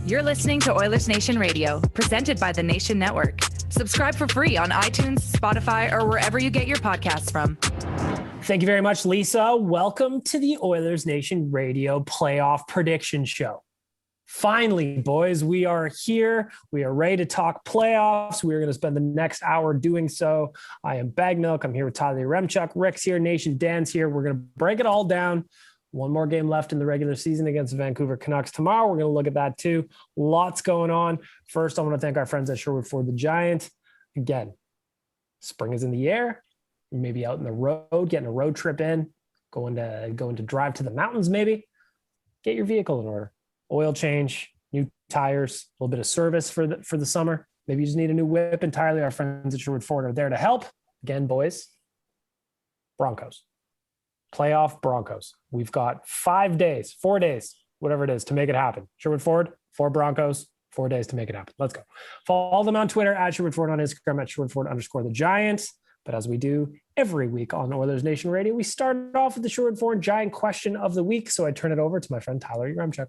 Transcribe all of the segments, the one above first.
You're listening to Oilersnation Radio, presented by the Nation Network. Subscribe for free on iTunes, Spotify, or wherever you get your podcasts from. Thank you very much, Lisa. Welcome to the Oilersnation Radio Playoff Prediction Show. Finally, boys, we are here. We are ready to talk playoffs. We are going to spend the next hour doing so. I am Bag Milk. I'm here with Tyler Remchuk. Rick's here. Nation Dan's here. We're going to break it all down. One more game left in the regular season against the Vancouver Canucks tomorrow. We're going to look at that too. Lots going on. First, I want to thank our friends at Sherwood Ford the Giant. Again, spring is in the air. Maybe out in the road, getting a road trip in, going to drive to the mountains maybe. Get your vehicle in order. Oil change, new tires, a little bit of service for the summer. Maybe you just need a new whip. Entirely, our friends at Sherwood Ford are there to help. Again, boys, Broncos. Playoff Broncos. We've got 4 days, whatever it is, to make it happen. Sherwood Ford, 4 Broncos, 4 days to make it happen. Let's go. Follow them on Twitter at Sherwood Ford, on Instagram at Sherwood Ford _ the Giants. But as we do every week on Oilers Nation Radio, we start off with the Sherwood Ford Giant question of the week. So I turn it over to my friend Tyler Remchuk.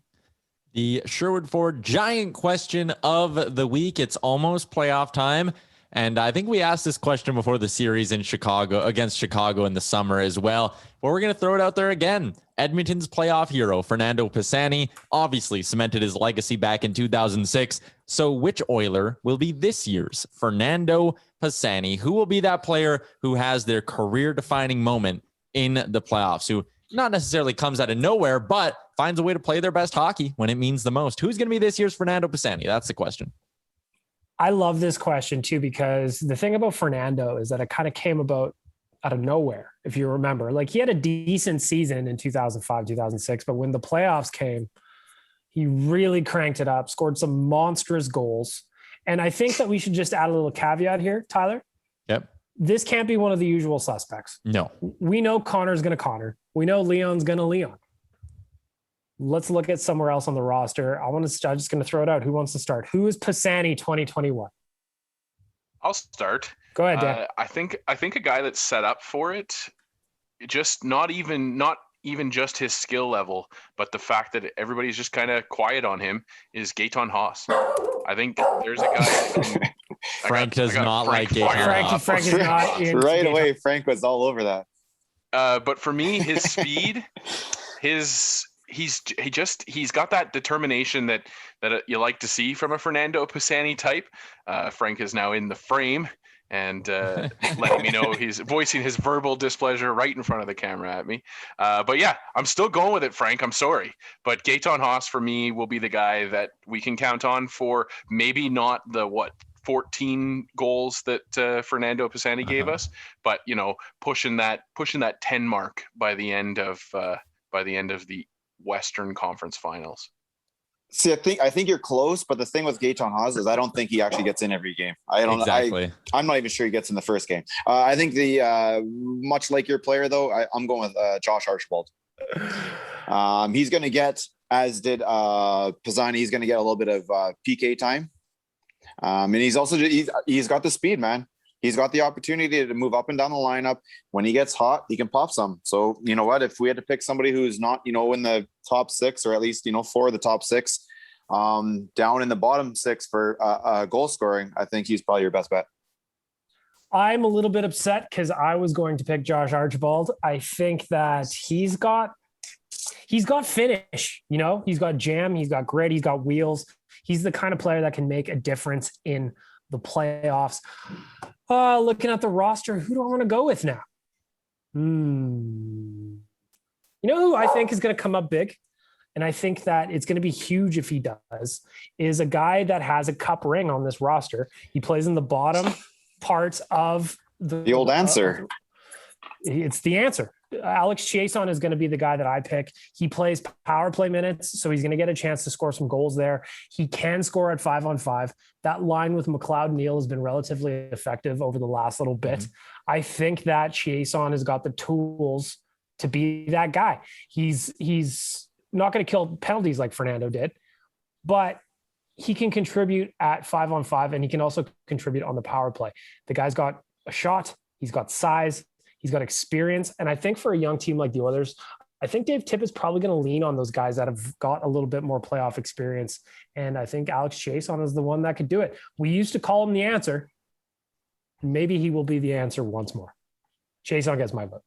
The Sherwood Ford Giant question of the week. It's almost playoff time. And I think we asked this question before the series in Chicago against Chicago in the summer as well. But we're going to throw it out there again. Edmonton's playoff hero, Fernando Pisani, obviously cemented his legacy back in 2006. So which Oiler will be this year's Fernando Pisani? Who will be that player who has their career-defining moment in the playoffs, who not necessarily comes out of nowhere, but finds a way to play their best hockey when it means the most? Who's going to be this year's Fernando Pisani? That's the question. I love this question too, because the thing about Fernando is that it kind of came about out of nowhere. If you remember, like, he had a decent season in 2005, 2006, but when the playoffs came, he really cranked it up, scored some monstrous goals. And I think that we should just add a little caveat here, Tyler. Yep. This can't be one of the usual suspects. No. We know Connor's going to Connor. We know Leon's going to Leon. Let's look at somewhere else on the roster. I'm just going to throw it out. Who wants to start? Who is Pisani 2021? I'll start. Go ahead, Dan. I think a guy that's set up for it, just not even just his skill level, but the fact that everybody's just kind of quiet on him, is Gaetan Haas. I think there's a guy. Frank does not like Gaetan Haas. Frank is not in right away. Frank was all over that. But for me, his speed, he's got that determination that you like to see from a Fernando Pisani type. Frank is now in the frame and letting me know he's voicing his verbal displeasure right in front of the camera at me. But yeah, I'm still going with it, Frank. I'm sorry. But Gaetan Haas for me will be the guy that we can count on for maybe not the 14 goals that Fernando Pisani gave us, but pushing that 10 mark by the end of the Western Conference Finals. See, I think you're close, but the thing with Gaetan Haas is I don't think he actually gets in every game. I'm not even sure he gets in the first game. I think much like your player though, I'm going with Josh Archibald. He's going to get, as did Pisani, he's going to get a little bit of PK time. And he's got the speed, man. He's got the opportunity to move up and down the lineup. When he gets hot, he can pop some. So, you know what? If we had to pick somebody who's not, in the top 6, or at least, 4 of the top 6, down in the bottom 6 for goal scoring, I think he's probably your best bet. I'm a little bit upset because I was going to pick Josh Archibald. I think that he's got finish, he's got jam, he's got grit, he's got wheels. He's the kind of player that can make a difference in the playoffs. Looking at the roster, who do I want to go with now? You know who I think is going to come up big? And I think that it's going to be huge if he does, is a guy that has a cup ring on this roster. He plays in the bottom parts of the old answer. It's the answer. Alex Chiasson is going to be the guy that I pick. He plays power play minutes, so he's going to get a chance to score some goals there. He can score at 5-on-5. That line with McLeod Neal has been relatively effective over the last little bit. Mm-hmm. I think that Chiasson has got the tools to be that guy. He's not going to kill penalties like Fernando did, but he can contribute at 5-on-5, and he can also contribute on the power play. The guy's got a shot. He's got size. He's got experience. And I think for a young team like the Oilers, I think Dave Tippett's probably going to lean on those guys that have got a little bit more playoff experience. And I think Alex Chiasson is the one that could do it. We used to call him the answer. Maybe he will be the answer once more. Chiasson gets my vote.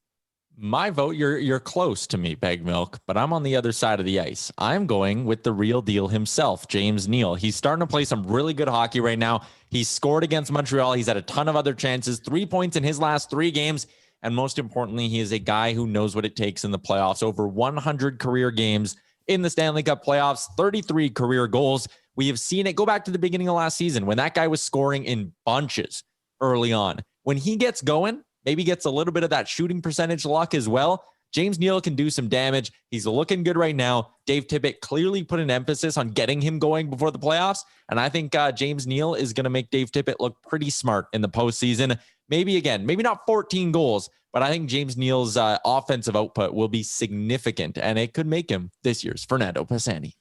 My vote, you're close to me, Bag Milk, but I'm on the other side of the ice. I'm going with the real deal himself, James Neal. He's starting to play some really good hockey right now. He's scored against Montreal. He's had a ton of other chances, 3 points in his last 3 games. And most importantly, he is a guy who knows what it takes in the playoffs. Over 100 career games in the Stanley Cup playoffs, 33 career goals. We have seen it go back to the beginning of last season when that guy was scoring in bunches early on. When he gets going, maybe gets a little bit of that shooting percentage luck as well, James Neal can do some damage. He's looking good right now. Dave Tippett clearly put an emphasis on getting him going before the playoffs. And I think James Neal is going to make Dave Tippett look pretty smart in the postseason. Maybe not 14 goals, but I think James Neal's offensive output will be significant, and it could make him this year's Fernando Pisani.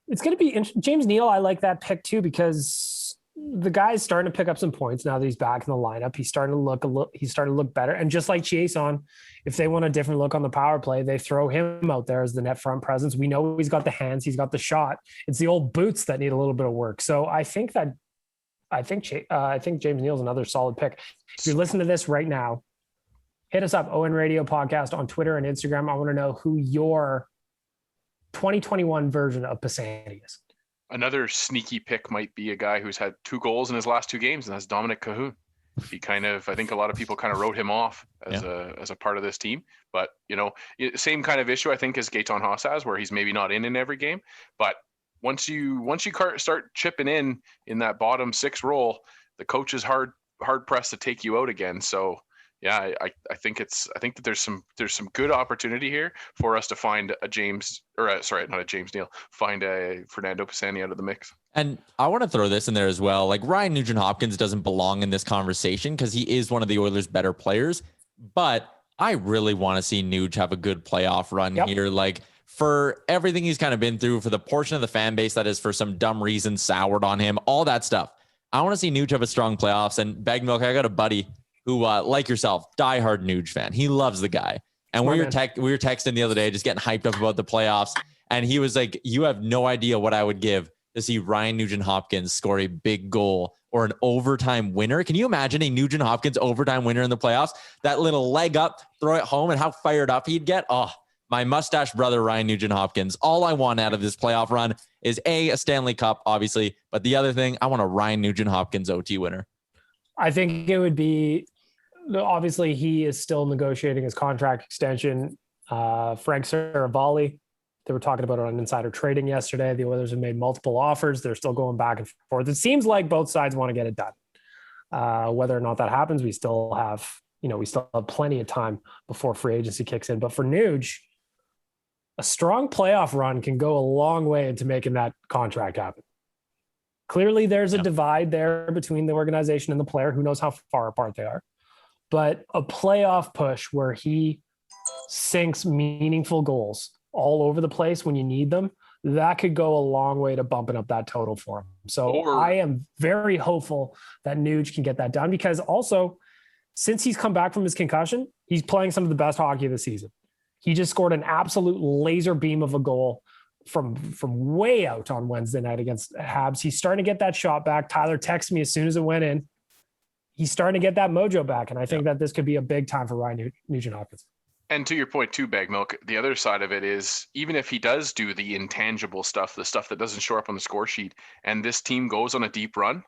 It's going to be James Neal. I like that pick too, because the guy's starting to pick up some points now that he's back in the lineup. He's starting to look better. And just like Chiasson, if they want a different look on the power play, they throw him out there as the net front presence. We know he's got the hands, he's got the shot. It's the old boots that need a little bit of work. So I think James Neal's another solid pick. If you're listening to this right now, hit us up, ON Radio Podcast on Twitter and Instagram. I want to know who your 2021 version of Pisani is. Another sneaky pick might be a guy who's had 2 goals in his last 2 games, and that's Dominic Cahoon. He I think a lot of people kind of wrote him off as a part of this team, but same kind of issue I think as Gaetan Haas has, where he's maybe not in every game, but once you start chipping in that bottom 6 role, the coach is hard pressed to take you out again. So yeah, I think that there's some good opportunity here for us to find find a Fernando Pisani out of the mix. And I want to throw this in there as well. Like, Ryan Nugent Hopkins doesn't belong in this conversation because he is one of the Oilers' better players, but I really want to see Nuge have a good playoff run here. Like, for everything he's kind of been through, for the portion of the fan base that is for some dumb reason soured on him, all that stuff. I want to see Nuge have a strong playoffs. And Bag Milk, I got a buddy who, like yourself, diehard Nuge fan. He loves the guy. And we were texting the other day, just getting hyped up about the playoffs. And he was like, you have no idea what I would give to see Ryan Nugent Hopkins score a big goal or an overtime winner. Can you imagine a Nugent Hopkins overtime winner in the playoffs? That little leg up, throw it home, and how fired up he'd get. Oh, my mustache brother, Ryan Nugent Hopkins. All I want out of this playoff run is a Stanley Cup, obviously. But the other thing, I want a Ryan Nugent Hopkins OT winner. I think it would be, obviously he is still negotiating his contract extension. Frank Saravalli, they were talking about it on Insider Trading yesterday. The Oilers have made multiple offers. They're still going back and forth. It seems like both sides want to get it done. Whether or not that happens, we still have plenty of time before free agency kicks in. But for Nuge, a strong playoff run can go a long way into making that contract happen. Clearly, there's a divide there between the organization and the player. Who knows how far apart they are? But a playoff push where he sinks meaningful goals all over the place when you need them, that could go a long way to bumping up that total for him. So I am very hopeful that Nuge can get that done, because also, since he's come back from his concussion, he's playing some of the best hockey of the season. He just scored an absolute laser beam of a goal from way out on Wednesday night against Habs. He's starting to get that shot back. Tyler texted me as soon as it went in. He's starting to get that mojo back, and I think that this could be a big time for Ryan Nugent Hopkins. And to your point too, Bag Milk, the other side of it is, even if he does do the intangible stuff, the stuff that doesn't show up on the score sheet, and this team goes on a deep run,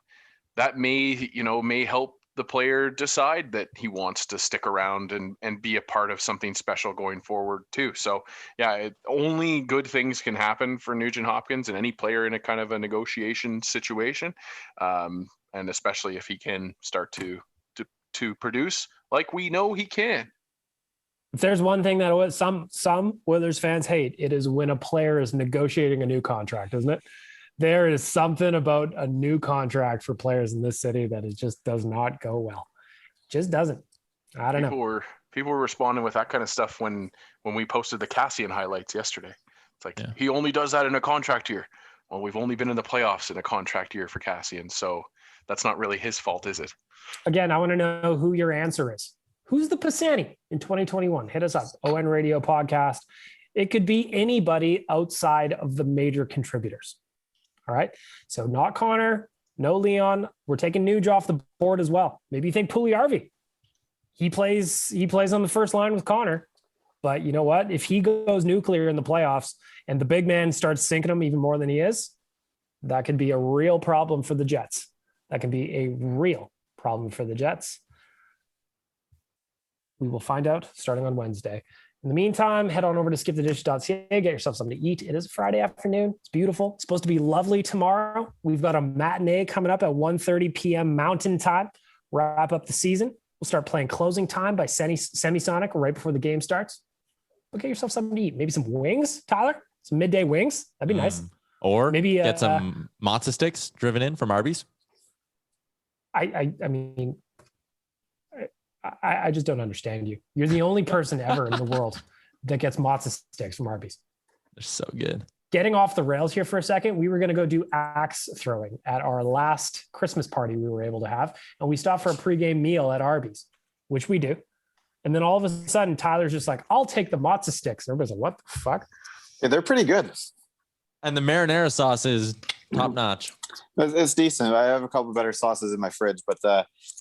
that may help the player decide that he wants to stick around and be a part of something special going forward too. So yeah, only good things can happen for Nugent Hopkins and any player in a kind of a negotiation situation. And especially if he can start to produce like we know he can. If there's one thing that some Oilers fans hate, it is when a player is negotiating a new contract, isn't it? There is something about a new contract for players in this city that it just does not go well. It just doesn't. I don't know. People were responding with that kind of stuff when we posted the Cassian highlights yesterday. It's like, he only does that in a contract year. Well, we've only been in the playoffs in a contract year for Cassian, so that's not really his fault, is it? Again, I want to know who your answer is. Who's the Pisani in 2021? Hit us up, ON Radio Podcast. It could be anybody outside of the major contributors. All right. So not Connor, no Leon. We're taking Nuge off the board as well. Maybe you think Puljujärvi. He plays on the first line with Connor. But you know what? If he goes nuclear in the playoffs and the big man starts sinking him even more than he is, that could be a real problem for the Jets. That can be a real problem for the Jets. We will find out starting on Wednesday. In the meantime, head on over to skipthedish.ca, get yourself something to eat. It is a Friday afternoon. It's beautiful. It's supposed to be lovely tomorrow. We've got a matinee coming up at 1:30 p.m. Mountain Time. Wrap up the season. We'll start playing Closing Time by Semisonic right before the game starts. But get yourself something to eat. Maybe some wings, Tyler? Some midday wings. That'd be nice. Or maybe get some matzo sticks driven in from Arby's. I mean, I just don't understand you. You're the only person ever in the world that gets matzo sticks from Arby's. They're so good. Getting off the rails here for a second, we were going to go do axe throwing at our last Christmas party we were able to have. And we stopped for a pregame meal at Arby's, which we do. And then all of a sudden, Tyler's just like, I'll take the matzo sticks. Everybody's like, what the fuck? Yeah, they're pretty good. And the marinara sauce is top notch. It's decent. I have a couple better sauces in my fridge, but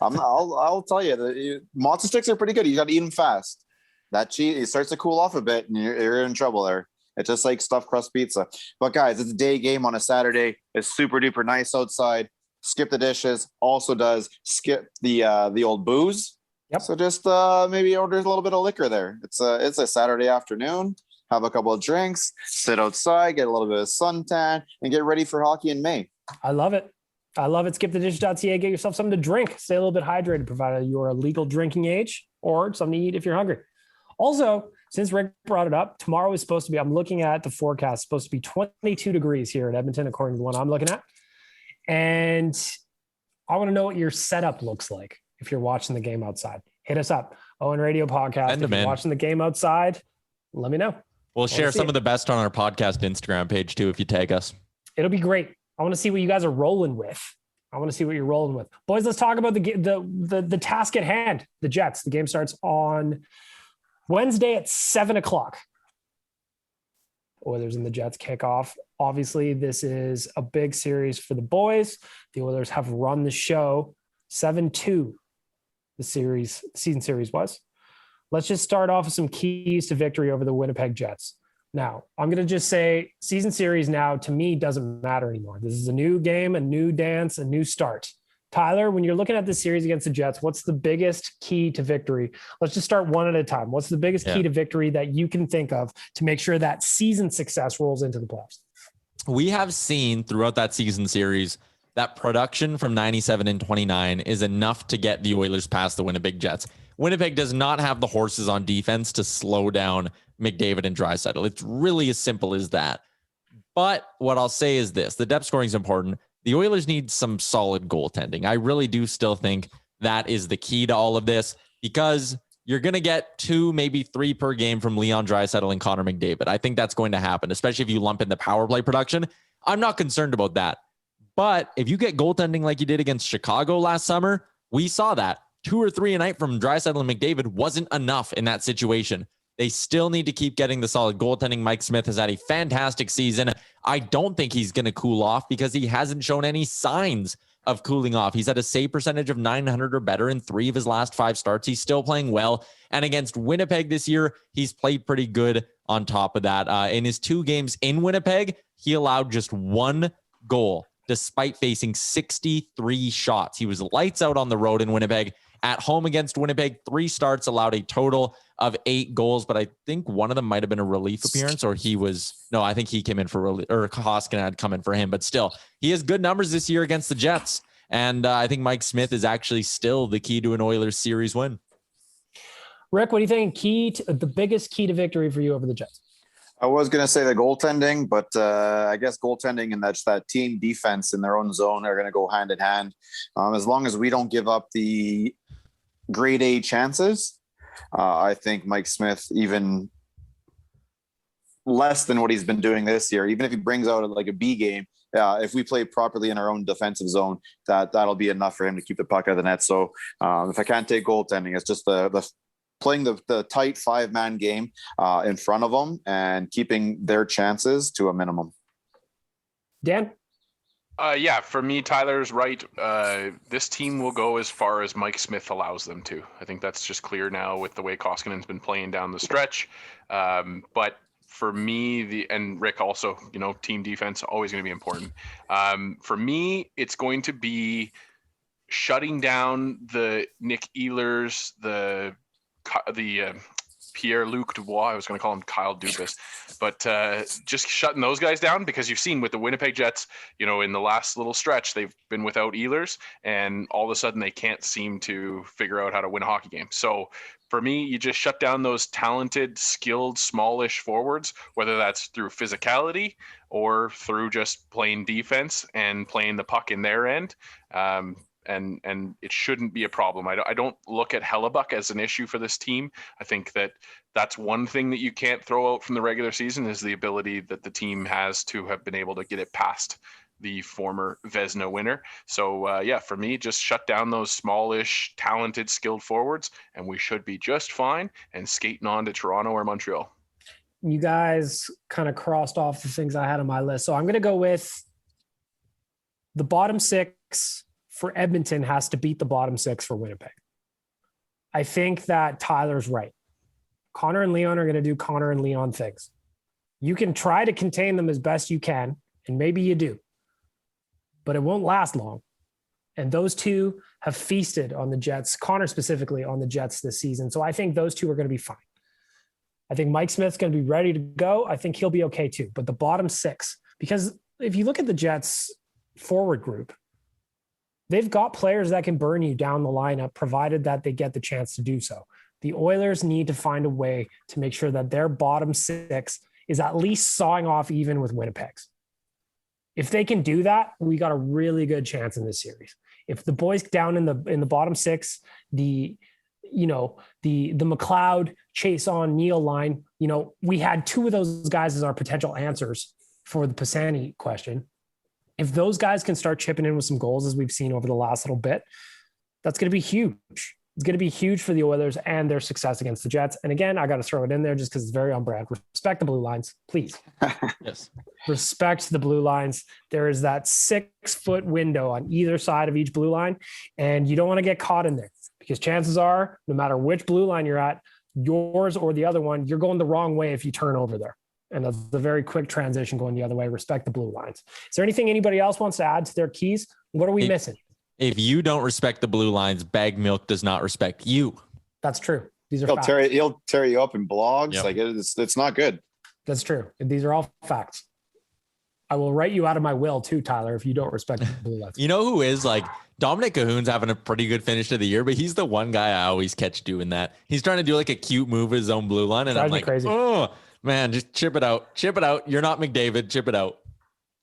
I'll tell you, the matzo sticks are pretty good. You got to eat them fast. That cheese, it starts to cool off a bit, and you're in trouble there. It's just like stuffed crust pizza. But guys, it's a day game on a Saturday. It's super duper nice outside. Skip the dishes. Also does skip the old booze. Yep. So just maybe order a little bit of liquor there. It's a Saturday afternoon. Have a couple of drinks, sit outside, get a little bit of suntan, and get ready for hockey in May. I love it. Skipthedish.ca. Get yourself something to drink. Stay a little bit hydrated, provided you're a legal drinking age, or something to eat if you're hungry. Also, since Rick brought it up, tomorrow is supposed to be, I'm looking at the forecast, it's supposed to be 22 degrees here in Edmonton, according to the one I'm looking at. And I want to know what your setup looks like if you're watching the game outside. Hit us up. Owen Radio Podcast. If you're watching the game outside, let me know. We'll share some of the best on our podcast Instagram page too if you tag us. It'll be great. I want to see what you guys are rolling with. I want to see what you're rolling with. Boys, let's talk about the task at hand. The Jets. The game starts on Wednesday at 7:00. Oilers and the Jets kick off. Obviously, this is a big series for the boys. The Oilers have run the show 7-2. The season series was. Let's just start off with some keys to victory over the Winnipeg Jets. Now, I'm going to just say season series now to me doesn't matter anymore. This is a new game, a new dance, a new start. Tyler, when you're looking at this series against the Jets, what's the biggest key to victory? Let's just start one at a time. What's the biggest key to victory that you can think of to make sure that season success rolls into the playoffs? We have seen throughout that season series that production from 97 and 29 is enough to get the Oilers past the Winnipeg Jets. Winnipeg does not have the horses on defense to slow down McDavid and Draisaitl. It's really as simple as that. But what I'll say is this, the depth scoring is important. The Oilers need some solid goaltending. I really do still think that is the key to all of this because you're going to get 2, maybe 3 per game from Leon Draisaitl and Connor McDavid. I think that's going to happen, especially if you lump in the power play production. I'm not concerned about that. But if you get goaltending like you did against Chicago last summer, we saw that 2 or 3 a night from Draisaitl and McDavid wasn't enough in that situation. They still need to keep getting the solid goaltending. Mike Smith has had a fantastic season. I don't think he's going to cool off because he hasn't shown any signs of cooling off. He's had a save percentage of .900 or better in 3 of his last 5 starts. He's still playing well. And against Winnipeg this year, he's played pretty good on top of that. In his 2 games in Winnipeg, he allowed just 1 goal despite facing 63 shots. He was lights out on the road in Winnipeg. At home against Winnipeg, 3 starts, allowed a total of 8 goals, but I think one of them might have been a relief appearance, or I think he came in for relief, or Hoskin had come in for him, but still, he has good numbers this year against the Jets. And I think Mike Smith is actually still the key to an Oilers series win. Rick, what do you think? The biggest key to victory for you over the Jets? I was going to say the goaltending, but I guess goaltending and that team defense in their own zone are going to go hand in hand. As long as we don't give up the grade A chances, I think Mike Smith, even less than what he's been doing this year, even if he brings out like a B game, if we play properly in our own defensive zone, that'll be enough for him to keep the puck out of the net. So if I can't take goaltending, it's just the playing the tight 5-man game in front of them and keeping their chances to a minimum. Dan? Yeah, for me, Tyler's right. This team will go as far as Mike Smith allows them to. I think that's just clear now with the way Koskinen's been playing down the stretch. But for me, and Rick also, team defense always going to be important. For me, it's going to be shutting down the Nick Ehlers, the Pierre-Luc Dubois. I was going to call him Kyle Dubas, but just shutting those guys down, because you've seen with the Winnipeg Jets, in the last little stretch, they've been without Ehlers, and all of a sudden they can't seem to figure out how to win a hockey game. So for me, you just shut down those talented, skilled, smallish forwards, whether that's through physicality or through just playing defense and playing the puck in their end. And it shouldn't be a problem. I don't look at Hellebuck as an issue for this team. I think that's one thing that you can't throw out from the regular season, is the ability that the team has to have been able to get it past the former Vezina winner. So for me, just shut down those smallish, talented, skilled forwards, and we should be just fine and skating on to Toronto or Montreal. You guys kind of crossed off the things I had on my list. So I'm going to go with the bottom 6 for Edmonton has to beat the bottom 6 for Winnipeg. I think that Tyler's right. Connor and Leon are going to do Connor and Leon things. You can try to contain them as best you can, and maybe you do, but it won't last long. And those two have feasted on the Jets, Connor specifically on the Jets this season. So I think those two are going to be fine. I think Mike Smith's going to be ready to go. I think he'll be okay too. But the bottom 6, because if you look at the Jets forward group, they've got players that can burn you down the lineup, provided that they get the chance to do so. The Oilers need to find a way to make sure that their bottom 6 is at least sawing off even with Winnipeg's. If they can do that, we got a really good chance in this series. If the boys down in the bottom 6, the McLeod, Chase on Neil line, we had 2 of those guys as our potential answers for the Pisani question. If those guys can start chipping in with some goals, as we've seen over the last little bit, that's going to be huge. It's going to be huge for the Oilers and their success against the Jets. And again, I got to throw it in there just because it's very on brand. Respect the blue lines, please. Yes. Respect the blue lines. There is that 6-foot window on either side of each blue line, and you don't want to get caught in there, because chances are, no matter which blue line you're at, yours or the other one, you're going the wrong way if you turn over there. And that's a very quick transition going the other way. Respect the blue lines. Is there anything anybody else wants to add to their keys? What are we missing? If you don't respect the blue lines, Bag Milk does not respect you. That's true. These are he'll facts. he'll tear you up in blogs. Yep. Like it's not good. That's true. These are all facts. I will write you out of my will too, Tyler, if you don't respect the blue lines. You know who is like Dominic Cahoon's having a pretty good finish to the year, but he's the one guy I always catch doing that. He's trying to do like a cute move with his own blue line, and I'm like, crazy. Oh man, just chip it out. Chip it out. You're not McDavid. Chip it out.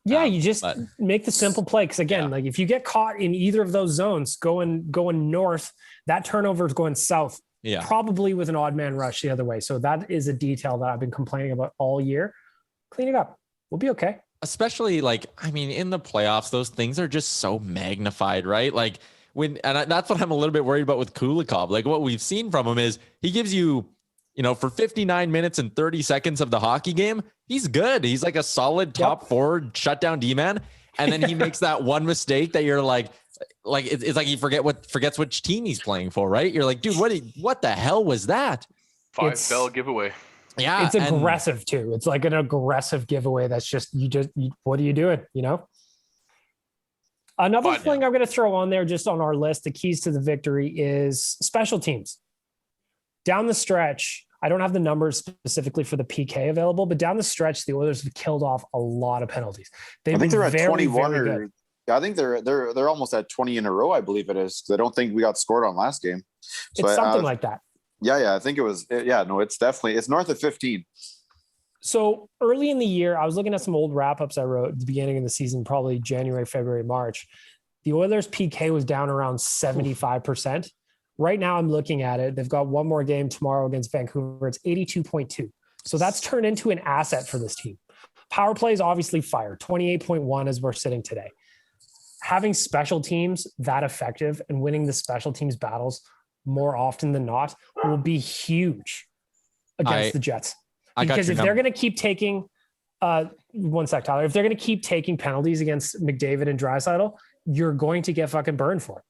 Yeah, you just make the simple play. Because again, like if you get caught in either of those zones going north, that turnover is going south. Yeah, probably with an odd man rush the other way. So that is a detail that I've been complaining about all year. Clean it up. We'll be okay. Especially in the playoffs, those things are just so magnified, right? Like that's what I'm a little bit worried about with Kulikov. Like what we've seen from him is he gives you, for 59 minutes and 30 seconds of the hockey game, he's good. He's like a solid top forward shutdown D-man. And then he makes that one mistake that you're like it's like he forgets which team he's playing for, right? You're like, dude, what the hell was that? 5 bell giveaway. Yeah. It's aggressive too. It's like an aggressive giveaway. That's just, what are you doing? Another thing I'm going to throw on there just on our list, the keys to the victory, is special teams. Down the stretch, I don't have the numbers specifically for the PK available, but down the stretch, the Oilers have killed off a lot of penalties. I think they're at 21 I think they're almost at 20 in a row, I believe it is. I don't think we got scored on last game. So it's something like that. Yeah. I think it was. Yeah, no, it's north of 15. So early in the year, I was looking at some old wrap-ups I wrote at the beginning of the season, probably January, February, March. The Oilers PK was down around 75%. Right now I'm looking at it. They've got one more game tomorrow against Vancouver. It's 82.2. So that's turned into an asset for this team. Power play is obviously fire, 28.1 as we're sitting today. Having special teams that effective and winning the special teams battles more often than not will be huge against the Jets. Because if they're going to keep taking, one sec, Tyler, if they're going to keep taking penalties against McDavid and Draisaitl, you're going to get fucking burned for it.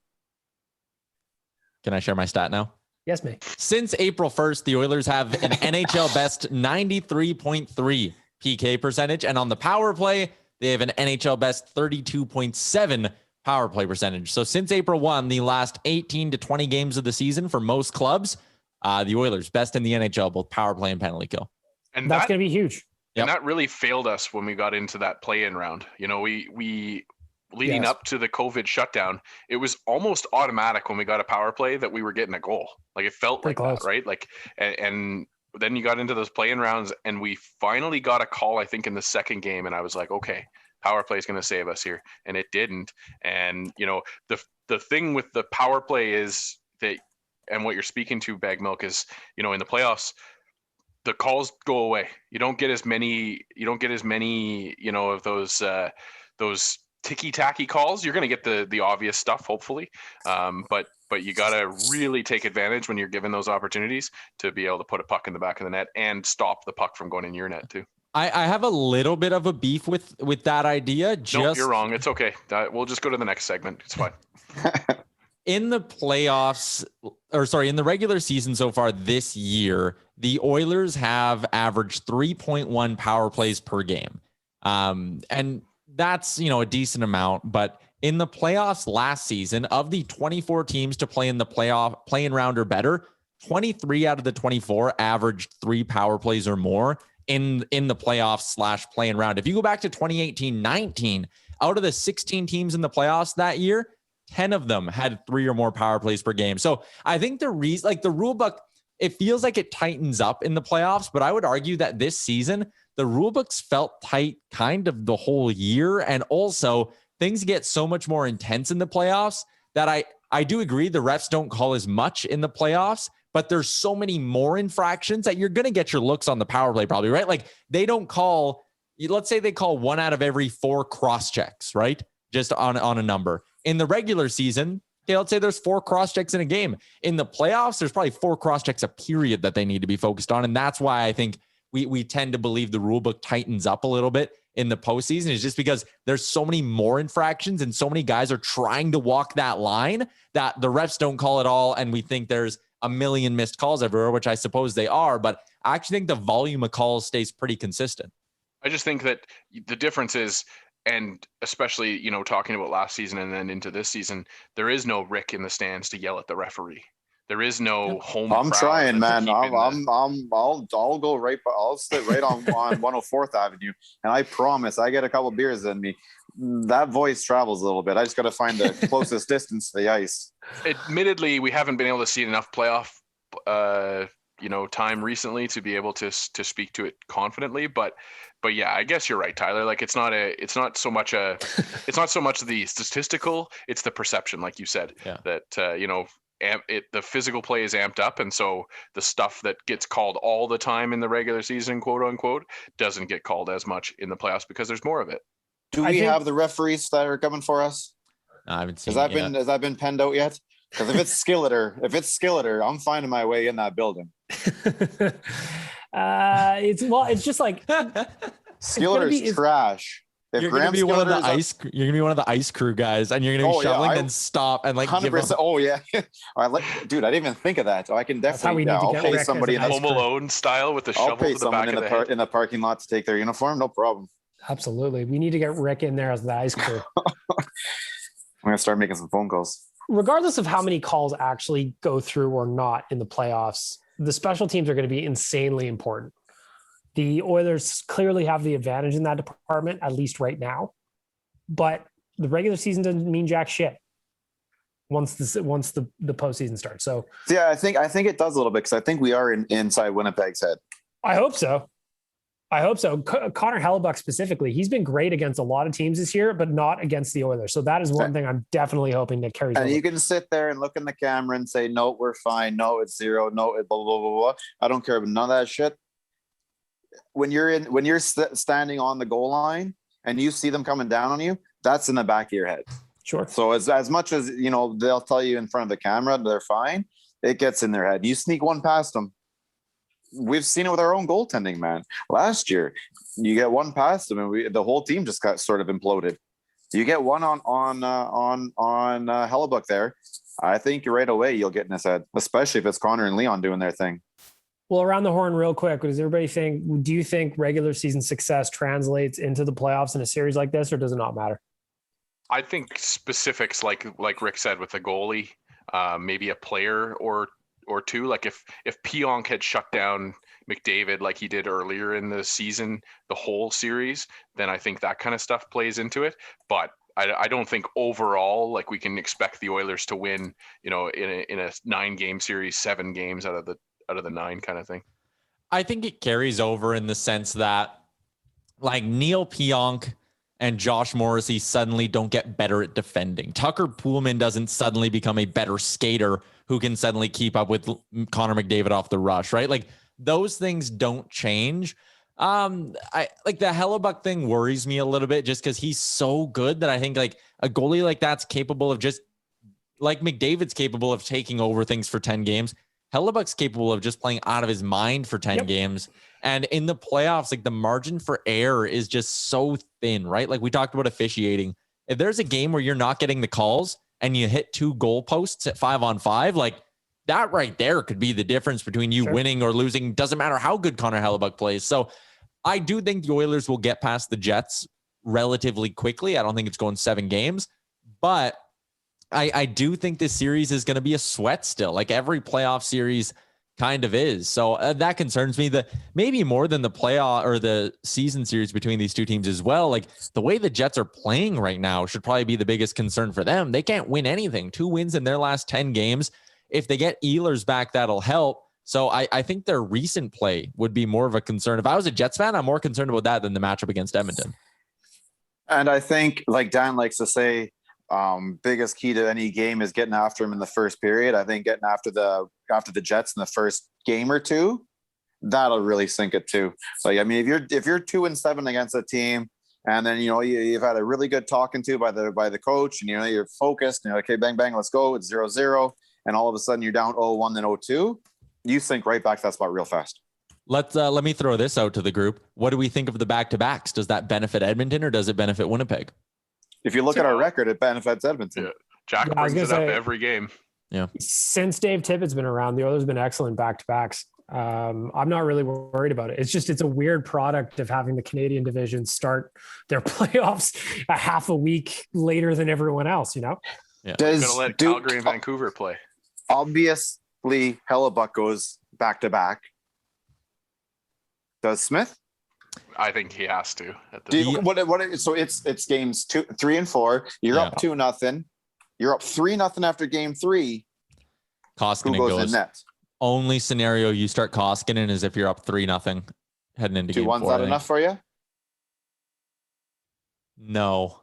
Can I share my stat now? Yes, mate. Since April 1st, the Oilers have an NHL best 93.3 PK percentage. And on the power play, they have an NHL best 32.7 power play percentage. So since April 1, the last 18 to 20 games of the season for most clubs, the Oilers best in the NHL, both power play and penalty kill. And that's going to be huge. And that really failed us when we got into that play-in round. You know, we leading up to the COVID shutdown, it was almost automatic when we got a power play that we were getting a goal. Like it felt like that, right? Like, and then you got into those play-in rounds and we finally got a call, I think in the second game. And I was like, okay, power play is going to save us here. And it didn't. And, you know, the thing with the power play is that, and what you're speaking to, Bag Milk, is, you know, in the playoffs, the calls go away. You don't get as many, you know, of those ticky-tacky calls. You're going to get the obvious stuff, hopefully. But you got to really take advantage when you're given those opportunities to be able to put a puck in the back of the net and stop the puck from going in your net too. I have a little bit of a beef with that idea. No, you're wrong. It's okay. We'll just go to the next segment. It's fine. In the playoffs, in the regular season so far this year, the Oilers have averaged 3.1 power plays per game. And that's, you know, a decent amount, but in the playoffs last season, of the 24 teams to play in the play-in round or better, 23 out of the 24 averaged 3 power plays or more in the playoffs / play-in round. If you go back to 2018-19, out of the 16 teams in the playoffs that year, 10 of them had 3 or more power plays per game. So I think the reason, like the rule book, it feels like it tightens up in the playoffs, but I would argue that this season, the rule books felt tight kind of the whole year. And also things get so much more intense in the playoffs that I do agree the refs don't call as much in the playoffs, but there's so many more infractions that you're going to get your looks on the power play probably, right? Like they don't call, let's say they call 1 out of every 4 cross checks, right? Just on a number. In the regular season, okay, let's say there's 4 cross checks in a game. In the playoffs, there's probably 4 cross checks a period that they need to be focused on. And that's why I think we tend to believe the rule book tightens up a little bit in the postseason, is just because there's so many more infractions and so many guys are trying to walk that line that the refs don't call it all. And we think there's a million missed calls everywhere, which I suppose they are, but I actually think the volume of calls stays pretty consistent. I just think that the difference is, and especially, you know, talking about last season and then into this season, there is no Rick in the stands to yell at the referee. There is no home. I'm trying, man. I'll go right. I'll sit right on 104th Avenue, and I promise I get a couple beers in me. That voice travels a little bit. I just got to find the closest distance to the ice. Admittedly, we haven't been able to see enough playoff, time recently to be able to speak to it confidently. But yeah, I guess you're right, Tyler. Like it's not so much the statistical, it's the perception, like you said, that the physical play is amped up, and so the stuff that gets called all the time in the regular season, quote unquote, doesn't get called as much in the playoffs because there's more of it. Do we have the referees that are coming for us? No, I haven't seen. Has that been penned out yet? Because if it's Skilleter, I'm finding my way in that building. It's just like Skilleter's trash. If you're gonna be one of the ice crew guys, and you're gonna be shoveling and stop and like 100%. Oh yeah, dude, I didn't even think of that. I can definitely. I'll pay somebody in Home Alone style with the shovel to the back of the head. In the parking lot to take their uniform. No problem. Absolutely, we need to get Rick in there as the ice crew. I'm gonna start making some phone calls. Regardless of how many calls actually go through or not in the playoffs, the special teams are going to be insanely important. The Oilers clearly have the advantage in that department, at least right now. But the regular season doesn't mean jack shit once the postseason starts. So yeah, I think it does a little bit, because I think we are inside Winnipeg's head. I hope so. Connor Hellebuck specifically, he's been great against a lot of teams this year, but not against the Oilers. So that is one thing I'm definitely hoping that carries over. And you can sit there and look in the camera and say, no, we're fine. No, it's 0. No, it blah, blah, blah, blah. I don't care about none of that shit. When you're standing on the goal line and you see them coming down on you, that's in the back of your head. Sure. So as much as, they'll tell you in front of the camera, they're fine. it gets in their head. You sneak one past them. We've seen it with our own goaltending, man. Last year, you get one past them, and the whole team just got sort of imploded. You get one on Hellebuyck there. I think right away you'll get in his head, especially if it's Connor and Leon doing their thing. Well, around the horn real quick, does everybody think, do you think regular season success translates into the playoffs in a series like this, or does it not matter? I think specifics like Rick said with the goalie, maybe a player or two. Like if Pionk had shut down McDavid like he did earlier in the season, the whole series, then I think that kind of stuff plays into it. But I don't think overall, like, we can expect the Oilers to win, in a 9-game series, 7 games out of the 9 kind of thing. I think it carries over in the sense that, like, Neil Pionk and Josh Morrissey suddenly don't get better at defending. Tucker Poolman doesn't suddenly become a better skater who can suddenly keep up with Connor McDavid off the rush, right? Like, those things don't change. I like the Hellebuyck thing worries me a little bit just because he's so good that I think like a goalie like that's capable of just like McDavid's capable of taking over things for 10 games. Hellebuck's capable of just playing out of his mind for 10 games. And in the playoffs, like the margin for error is just so thin, right? Like we talked about officiating. If there's a game where you're not getting the calls and you hit 2 goalposts at 5-on-5, like that right there could be the difference between you winning or losing. Doesn't matter how good Connor Hellebuyck plays. So I do think the Oilers will get past the Jets relatively quickly. I don't think it's going 7 games, but I do think this series is going to be a sweat still. Like every playoff series kind of is. So that concerns me. Maybe more than the playoff or the season series between these two teams as well. Like the way the Jets are playing right now should probably be the biggest concern for them. They can't win anything. 2 wins in their last 10 games. If they get Ehlers back, that'll help. So I think their recent play would be more of a concern. If I was a Jets fan, I'm more concerned about that than the matchup against Edmonton. And I think, like Dan likes to say, biggest key to any game is getting after him in the first period. I think getting after the Jets in the first game or two, that'll really sink it too. Like, I mean, if you're 2-7 against a team, and then you've had a really good talking to by the coach, and you're focused, and okay, bang bang, let's go. It's 0-0, and all of a sudden you're down 0-1, then 0-2. You sink right back to that spot real fast. Let me throw this out to the group. What do we think of the back-to-backs? Does that benefit Edmonton or does it benefit Winnipeg? If you look at our record, it benefits Edmonton. Yeah. Jack brings it up every game. Yeah. Since Dave Tippett's been around, the Oilers have been excellent back-to-backs. I'm not really worried about it. It's a weird product of having the Canadian division start their playoffs a half a week later than everyone else, Yeah. We're going to let Calgary and Vancouver play. Obviously, Hellebuyck goes back-to-back. Does Smith? I think he has to. So it's games 2, 3, and 4. You're up 2-0. You're up 3-0 after game 3. Koskinen Who goes in net? Only scenario you start Koskinen is if you're up 3-0 heading into game 4. 2-1's not enough for you? No.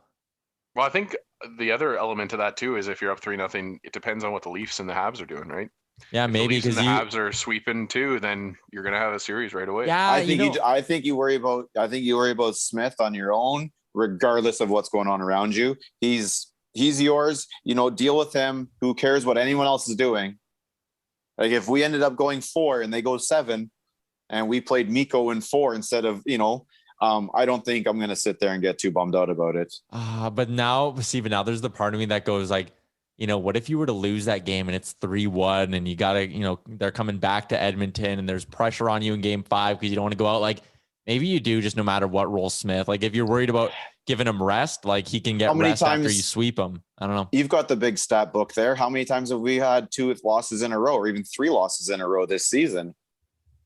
Well, I think the other element to that too is if you're up 3-0, it depends on what the Leafs and the Habs are doing, right? Yeah, if maybe because the Habs are sweeping too, then you're going to have a series right away. Yeah, I think you worry about Smith on your own, regardless of what's going on around you. He's yours. Deal with him. Who cares what anyone else is doing? Like if we ended up going 4 and they go 7, and we played Mikko in 4 instead of I don't think I'm going to sit there and get too bummed out about it. But now, Steven, there's the part of me that goes like, what if you were to lose that game and it's 3-1 and you got to, they're coming back to Edmonton and there's pressure on you in game 5 because you don't want to go out. Like maybe you do just no matter what role Smith. Like if you're worried about giving him rest, like he can get rest after you sweep him. I don't know. You've got the big stat book there. How many times have we had 2 losses in a row or even 3 losses in a row this season?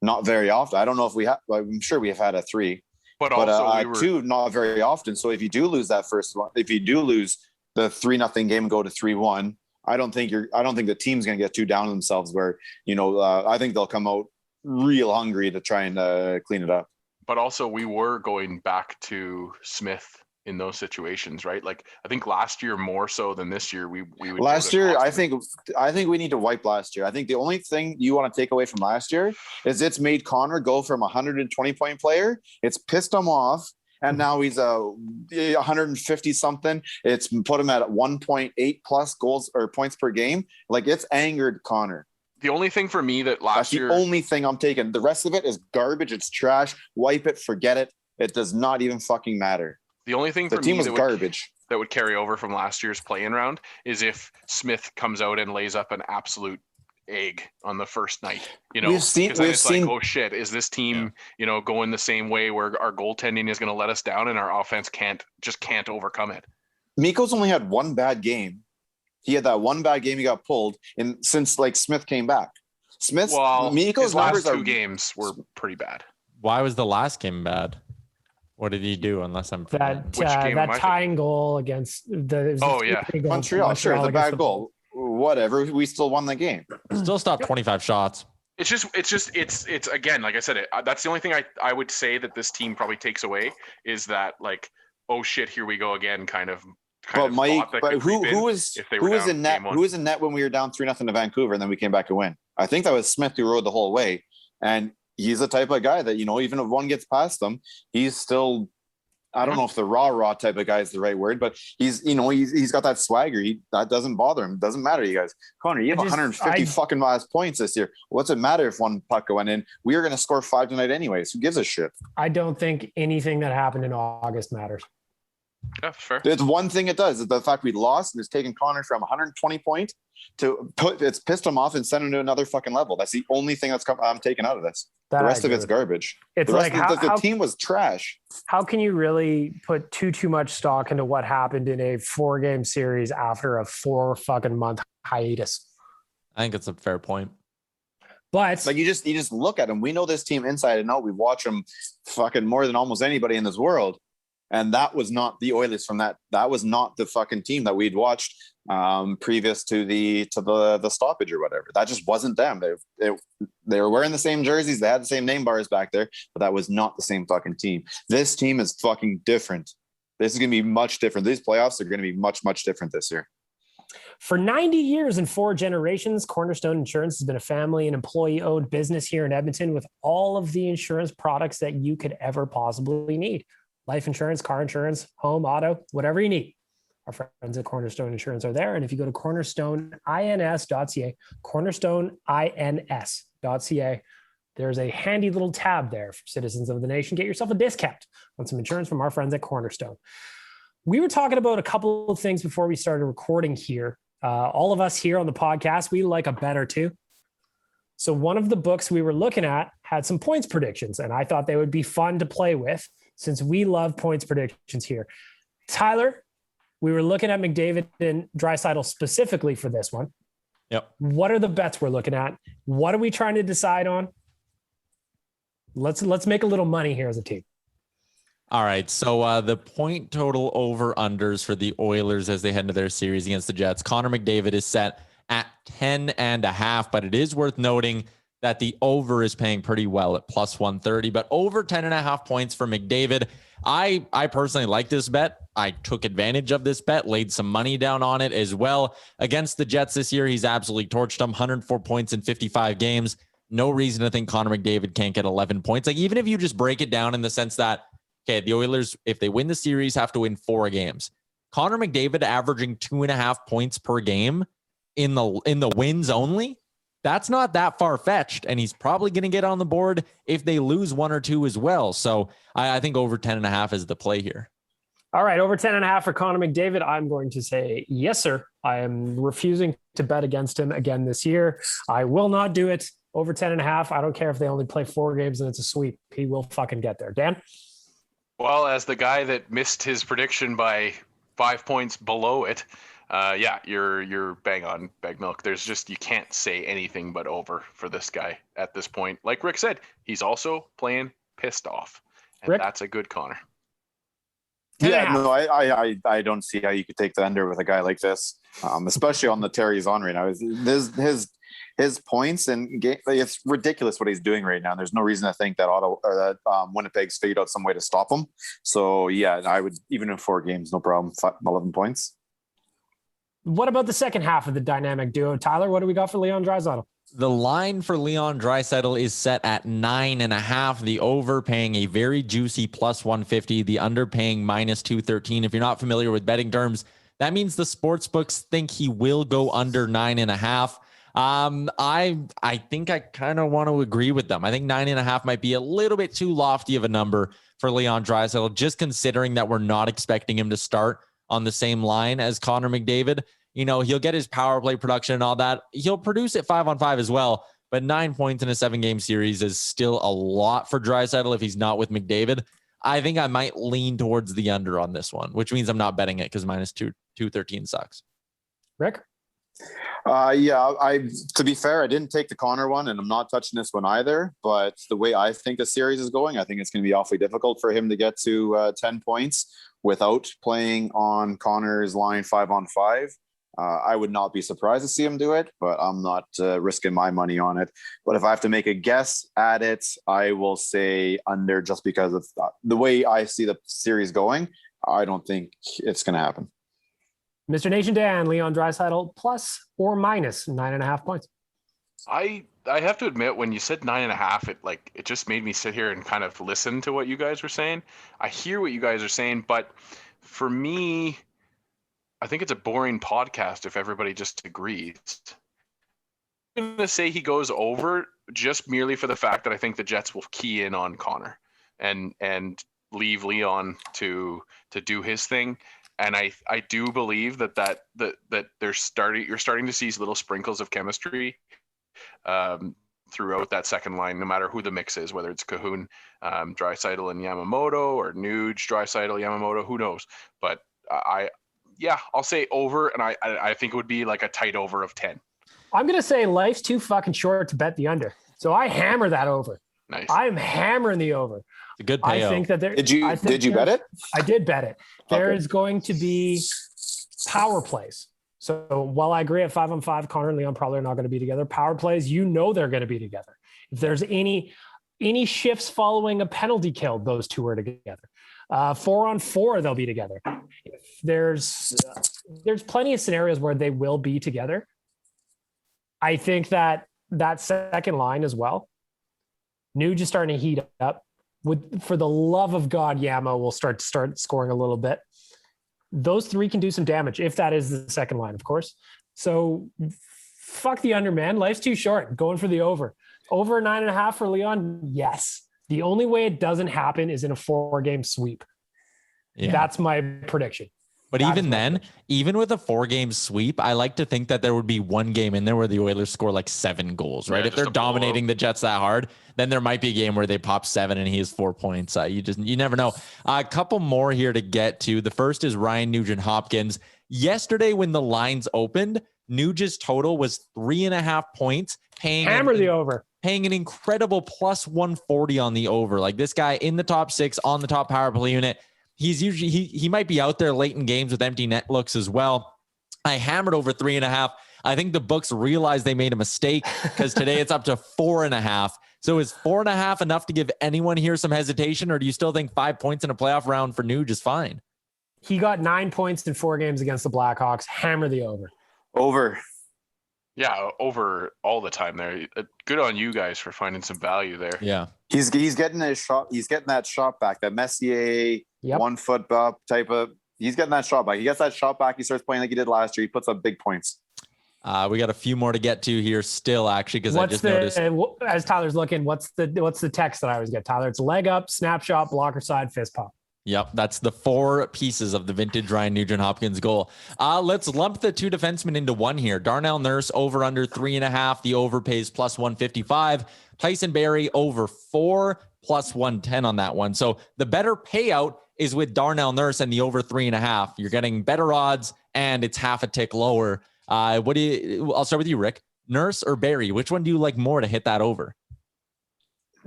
Not very often. I don't know if we have, I'm sure we have had a 3. But also 2, not very often. So if you do lose that first one, if you do lose the 3-0 game and go to 3-1, I don't think the team's going to get too down on themselves where, I think they'll come out real hungry to try and clean it up. But also we were going back to Smith in those situations, right? Like I think last year more so than this year, we would last year. I think we need to wipe last year. I think the only thing you want to take away from last year is it's made Connor go from 120 point player. It's pissed him off. And now he's 150 something. It's put him at 1.8 plus goals or points per game. Like it's angered Connor. The only thing for me that last year... That's the only thing I'm taking. The rest of it is garbage. It's trash. Wipe it. Forget it. It does not even fucking matter. The only thing for the team me was garbage. That would carry over from last year's play-in round is if Smith comes out and lays up an absolute egg on the first night. We've seen like, oh shit, is this team going the same way where our goaltending is going to let us down and our offense can't overcome it? Mikko's only had one bad game. He had that one bad game he got pulled in since like Smith came back. Mikko's last two games were pretty bad. Why was the last game bad? What did he do? Unless I'm that tying goal against the Montreal. Sure, the bad goal. Whatever. We still won the game. Still stopped 25 shots. It's again, like I said, that's the only thing I would say that this team probably takes away is that like, oh shit, here we go again, kind of. But Mike, who was in net? Who was in net when we were down 3-0 to Vancouver, and then we came back and win? I think that was Smith who rode the whole way, and he's the type of guy that even if one gets past him, he's still. I don't know if the raw type of guy is the right word, but he's got that swagger. That doesn't bother him. Doesn't matter, you guys. Connor, you have 150 fucking last points this year. What's it matter if one puck went in? We are going to score 5 tonight anyways. Who gives a shit? I don't think anything that happened in August matters. Yeah, fair. It's one thing it does. The fact we lost and it's taken Connor from 120 point it's pissed him off and sent him to another fucking level. That's the only thing I'm taking out of this. The rest of it's garbage. It's like the team was trash. How can you really put too much stock into what happened in a 4-game series after a 4 fucking month hiatus? I think it's a fair point. But like you just look at them. We know this team inside and out. We watch them fucking more than almost anybody in this world. And that was not the Oilers from that. That was not the fucking team that we'd watched previous to the stoppage or whatever. That just wasn't them. They were wearing the same jerseys. They had the same name bars back there, but that was not the same fucking team. This team is fucking different. This is going to be much different. These playoffs are going to be much, much different this year. For 90 years and 4 generations, Cornerstone Insurance has been a family and employee-owned business here in Edmonton with all of the insurance products that you could ever possibly need. Life insurance, car insurance, home, auto, whatever you need. Our friends at Cornerstone Insurance are there. And if you go to cornerstoneins.ca, cornerstoneins.ca, there's a handy little tab there for citizens of the nation. Get yourself a discount on some insurance from our friends at Cornerstone. We were talking about a couple of things before we started recording here. All of us here on the podcast, we like a bet or two. So one of the books we were looking at had some points predictions, and I thought they would be fun to play with since we love points predictions here. Tyler, we were looking at McDavid and Draisaitl specifically for this one. Yep. What are the bets we're looking at? What are we trying to decide on? Let's make a little money here as a team. All right. So the point total over unders for the Oilers as they head into their series against the Jets. Connor McDavid is set at 10.5, but it is worth noting that the over is paying pretty well at plus 130, but over 10.5 points for McDavid. I personally like this bet. I took advantage of this bet, laid some money down on it as well. Against the Jets this year, he's absolutely torched them. 104 points in 55 games. No reason to think Connor McDavid can't get 11 points. Like, even if you just break it down in the sense that, okay, the Oilers, if they win the series, have to win 4 games. Connor McDavid averaging 2.5 points per game in the wins only. That's not that far-fetched, and he's probably going to get on the board if they lose 1 or 2 as well. So I think over 10.5 is the play here. All right, over 10.5 for Connor McDavid. I'm going to say yes, sir. I am refusing to bet against him again this year. I will not do it. Over 10.5. I don't care if they only play 4 games and it's a sweep. He will fucking get there. Dan? Well, as the guy that missed his prediction by 5 points below it, yeah, you're bang on, bag milk. There's just, you can't say anything but over for this guy at this point. Like Rick said, he's also playing pissed off, and Rick? That's a good Connor. Yeah, no, I don't see how you could take the under with a guy like this, especially on the Terry he's on right now. His points and game, it's ridiculous what he's doing right now. There's no reason to think that Winnipeg's figured out some way to stop him. So yeah, I would, even in 4 games, no problem. 11 points. What about the second half of the dynamic duo? Tyler, what do we got for Leon Draisaitl? The line for Leon Draisaitl is set at 9.5. The over paying a very juicy plus 150. The under paying minus 213. If you're not familiar with betting terms, that means the sports books think he will go under 9.5. I think I kind of want to agree with them. I think 9.5 might be a little bit too lofty of a number for Leon Draisaitl, just considering that we're not expecting him to start on the same line as Connor McDavid. You know, he'll get his power play production and all that. He'll produce it 5-on-5 as well, but 9 points in a 7-game series is still a lot for Draisaitl if he's not with McDavid. I think I might lean towards the under on this one, which means I'm not betting it because minus 213 sucks. Rick? To be fair, I didn't take the Connor one and I'm not touching this one either, but the way I think the series is going, I think it's going to be awfully difficult for him to get to 10 points without playing on Connor's line 5-on-5. I would not be surprised to see him do it, but I'm not risking my money on it. But if I have to make a guess at it, I will say under, just because of the way I see the series going. I don't think it's going to happen. Mr. Nation Dan, Leon Draisaitl plus or minus 9.5 points. I have to admit, when you said 9.5, it just made me sit here and kind of listen to what you guys were saying. I hear what you guys are saying, but for me, I think it's a boring podcast if everybody just agrees. I'm going to say he goes over just merely for the fact that I think the Jets will key in on Connor and leave Leon to do his thing. And I do believe that you're starting to see little sprinkles of chemistry throughout that second line, no matter who the mix is, whether it's Cahoon, Draisaitl, and Yamamoto, or Nuge, Draisaitl, Yamamoto, who knows? But I'll say over, and I think it would be like a tight over of 10. I'm going to say life's too fucking short to bet the under. So I hammer that over. Nice. I'm hammering the over. It's a good payout. I think that there. Did you bet it? I did bet it. There is going to be power plays. So while I agree at 5-on-5, Connor and Leon probably are not going to be together. Power plays, they're going to be together. If there's any shifts following a penalty kill, those two are together. 4-on-4, they'll be together. There's plenty of scenarios where they will be together. I think that second line as well. Nuge is starting to heat up. For the love of God, Yamo will start scoring a little bit. Those three can do some damage if that is the second line, of course. So fuck the under, man. Life's too short. Going for the over. Over 9.5 for Leon. Yes. The only way it doesn't happen is in a 4-game sweep. Yeah. That's my prediction. But even then, even with a 4-game sweep, I like to think that there would be one game in there where the Oilers score like 7 goals, right? If they're dominating the Jets that hard, then there might be a game where they pop 7 and he has 4 points. You never know. A couple more here to get to. The first is Ryan Nugent Hopkins. Yesterday, when the lines opened, Nugent's total was 3.5 points. Hammer the over. Paying an incredible plus 140 on the over. Like this guy in the top 6 on the top power play unit. He's usually he might be out there late in games with empty net looks as well. I hammered over 3.5. I think the books realized they made a mistake because today it's up to 4.5. So is 4.5 enough to give anyone here some hesitation, or do you still think 5 points in a playoff round for Nuge is fine? He got 9 points in 4 games against the Blackhawks. Hammer the over. Over. Yeah, over all the time there. Good on you guys for finding some value there. Yeah. He's getting his shot. He's getting that shot back. That Messier 1 foot up type of. He's getting that shot back. He gets that shot back. He starts playing like he did last year. He puts up big points. We got a few more to get to here still, actually, because I just noticed. As Tyler's looking, what's the text that I always get, Tyler? It's leg up, snapshot, blocker side, fist pump. Yep, that's the 4 pieces of the vintage Ryan Nugent Hopkins goal. Let's lump the 2 defensemen into one here. Darnell Nurse over under 3.5. The over pays plus 155. Tyson Barrie over 4 plus 110 on that one. So the better payout is with Darnell Nurse and the over 3.5. You're getting better odds and it's half a tick lower. I'll start with you, Rick. Nurse or Barrie? Which one do you like more to hit that over?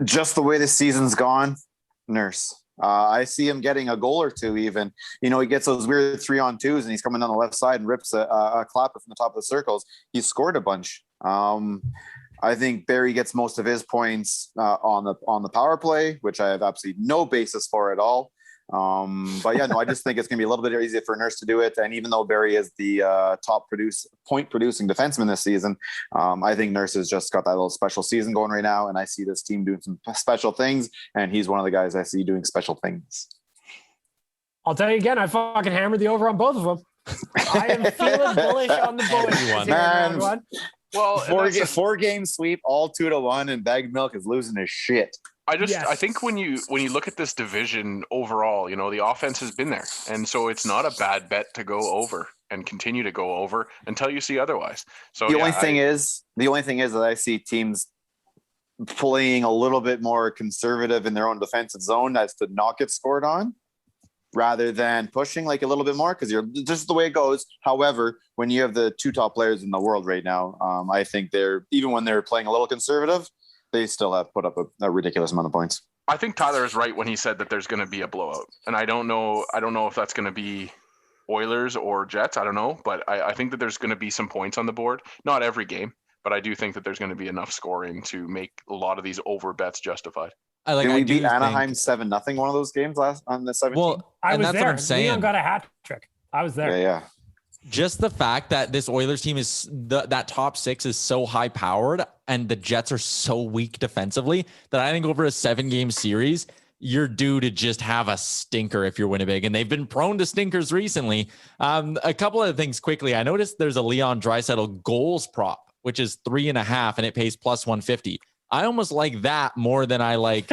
Just the way the season's gone, Nurse. I see him getting a goal or two even. He gets those weird 3-on-2s and he's coming down the left side and rips a clapper from the top of the circles. He's scored a bunch. I think Barrie gets most of his points on the power play, which I have absolutely no basis for at all. I just think it's going to be a little bit easier for Nurse to do it. And even though Barrie is the top point producing defenseman this season, I think Nurse has just got that little special season going right now. And I see this team doing some special things. And he's one of the guys I see doing special things. I'll tell you again, I fucking hammered the over on both of them. I am feeling bullish on the boys. Well, four game sweep, all 2-1, and Bag Milk is losing his shit. I think when you look at this division overall, the offense has been there, and so it's not a bad bet to go over and continue to go over until you see otherwise. So the only thing is that I see teams playing a little bit more conservative in their own defensive zone as to not get scored on, rather than pushing like a little bit more, because you're just the way it goes. However, when you have the two top players in the world right now, I think even when they're playing a little conservative, they still have put up a ridiculous amount of points. I think Tyler is right when he said that there's going to be a blowout, and I don't know if that's going to be Oilers or Jets. I don't know, but I think that there's going to be some points on the board. Not every game, but I do think that there's going to be enough scoring to make a lot of these over bets justified. Did we beat Anaheim 7-0 one of those games last on the 17th? Well, I was that's there. what I'm saying. Leon got a hat trick. I was there. Yeah. Just the fact that this Oilers team is that top six is so high powered and the Jets are so weak defensively that I think over a 7-game series, you're due to just have a stinker if you're Winnipeg, and they've been prone to stinkers recently. A couple of things quickly. I noticed there's a Leon Draisaitl goals prop, which is 3.5, and it pays plus 150. I almost like that more than I like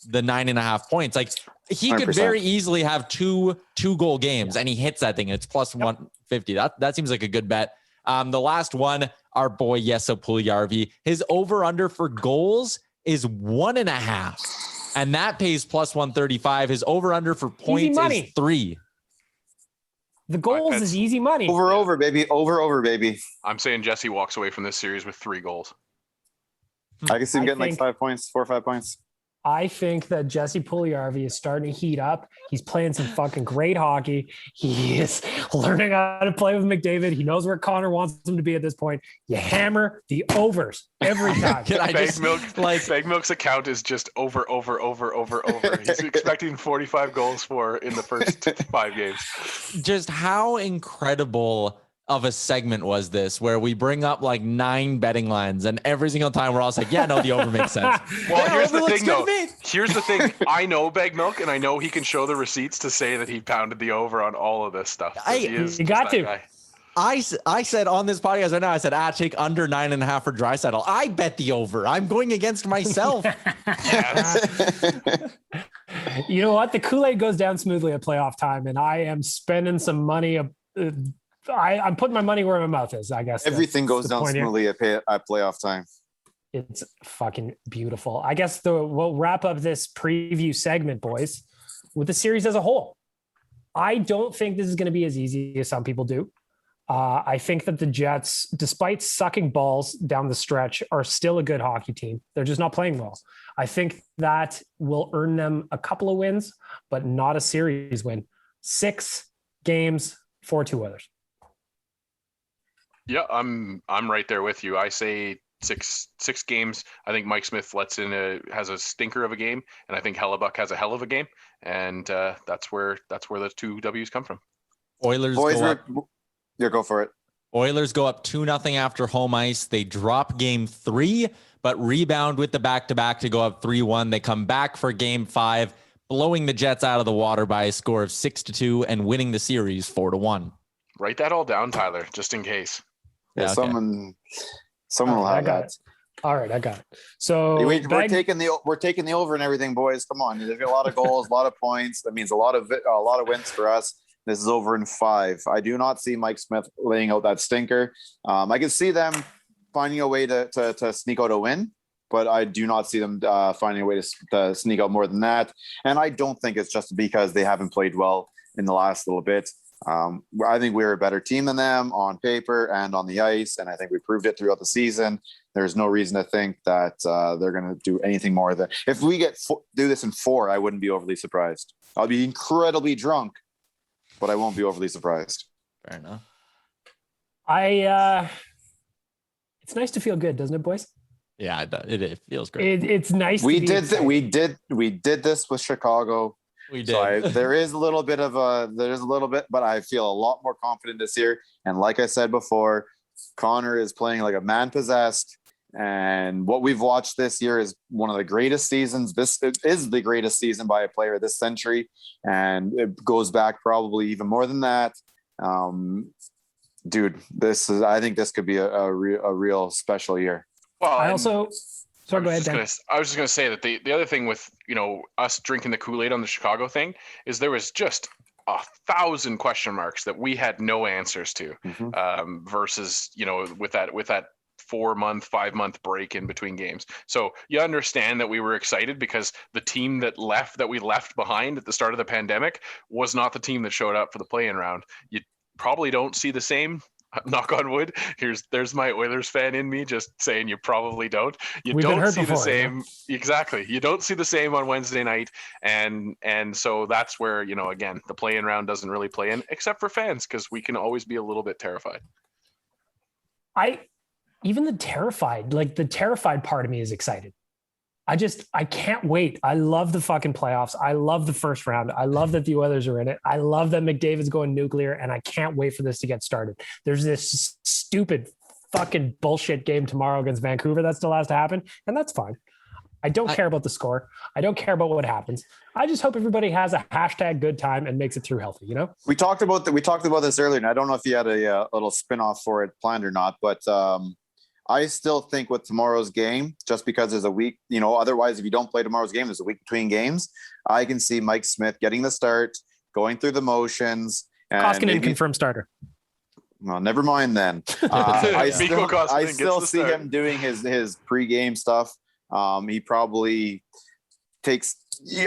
the 9.5 points. Like he 100%. Could very easily have two goal games and he hits that thing and it's plus 150. That seems like a good bet. The last one, our boy Jesse Puljujärvi, his over under for goals is 1.5, and that pays plus 135. His over under for points is 3. The goals is easy money. Over, baby. Over, baby. I'm saying Jesse walks away from this series with 3 goals. I can see him getting like 5 points, 4 or 5 points. I think that Jesse Puljujärvi is starting to heat up. He's playing some fucking great hockey. He is learning how to play with McDavid. He knows where Connor wants him to be at this point. You hammer the overs every time. Bag Milk's account is just over. He's expecting 45 goals in the first 5 games. Just how incredible of a segment was this, where we bring up like 9 betting lines and every single time we're all like, yeah, no, the over makes sense. Well, here's the thing though. Here's the thing. I know Bag Milk, and I know he can show the receipts to say that he pounded the over on all of this stuff. You got to. Guy. I said on this podcast right now, I said, take under 9.5 for Draisaitl. I bet the over. I'm going against myself. You know what? The Kool-Aid goes down smoothly at playoff time, and I am spending some money. I'm putting my money where my mouth is, I guess. Everything goes down smoothly at playoff time. It's fucking beautiful. I guess we'll wrap up this preview segment, boys, with the series as a whole. I don't think this is going to be as easy as some people do. I think that the Jets, despite sucking balls down the stretch, are still a good hockey team. They're just not playing well. I think that will earn them a couple of wins, but not a series win. 6 games, 4-2 Oilers. Yeah, I'm right there with you. I say six games. I think Mike Smith has a stinker of a game, and I think Hellebuck has a hell of a game, and that's where the 2 W's come from. Oilers go for it. Oilers go up 2-0 after home ice. They drop game 3, but rebound with the back-to-back to go up 3-1. They come back for game 5, blowing the Jets out of the water by a score of 6-2 and winning the series 4-1. Write that all down, Tyler, just in case. Yeah, okay. Someone will have that. All right, I got it. So we're taking the over and everything, boys. Come on, there's a lot of goals, a lot of points. That means a lot of wins for us. This is over in 5. I do not see Mike Smith laying out that stinker. I can see them finding a way to sneak out a win, but I do not see them finding a way to sneak out more than that. And I don't think it's just because they haven't played well in the last little bit. I think we're a better team than them on paper and on the ice, and I think we proved it throughout the season. There's no reason to think that they're going to do anything more than if we do this in 4. I wouldn't be overly surprised. I'll be incredibly drunk, but I won't be overly surprised. Fair enough. It's nice to feel good, doesn't it, boys? Yeah, it feels great. It's nice. We did this with Chicago. We did. So there is a little bit, but I feel a lot more confident this year. And like I said before, Connor is playing like a man possessed. And what we've watched this year is one of the greatest seasons. This is the greatest season by a player this century. And it goes back probably even more than that. Dude, I think this could be a real special year. Well, I also, sorry, go ahead, Dan. I was just going to say that the other thing with, us drinking the Kool-Aid on the Chicago thing is there was just 1,000 question marks that we had no answers to, versus, with that 5-month break in between games. So you understand that we were excited because the team that we left behind at the start of the pandemic was not the team that showed up for the play-in round. You probably don't see the same. Knock on wood. There's my Oilers fan in me just saying you probably don't. We've don't see before, the same. Yeah. Exactly. You don't see the same on Wednesday night. And so that's where, again, the play-in round doesn't really play in, except for fans, because we can always be a little bit terrified. Even the terrified part of me is excited. I can't wait. I love the fucking playoffs. I love the first round. I love that the Oilers are in it. I love that McDavid's going nuclear, and I can't wait for this to get started. There's this stupid fucking bullshit game tomorrow against Vancouver that still has to happen, and that's fine. I don't care about the score. I don't care about what happens. I just hope everybody has a hashtag good time and makes it through healthy, We talked about this earlier, and I don't know if you had a little spin-off for it planned or not, but I still think with tomorrow's game, just because there's a week, otherwise if you don't play tomorrow's game, there's a week between games. I can see Mike Smith getting the start, going through the motions. Koskinen confirmed starter. Well, never mind then. I still see him doing his pregame stuff. He probably takes.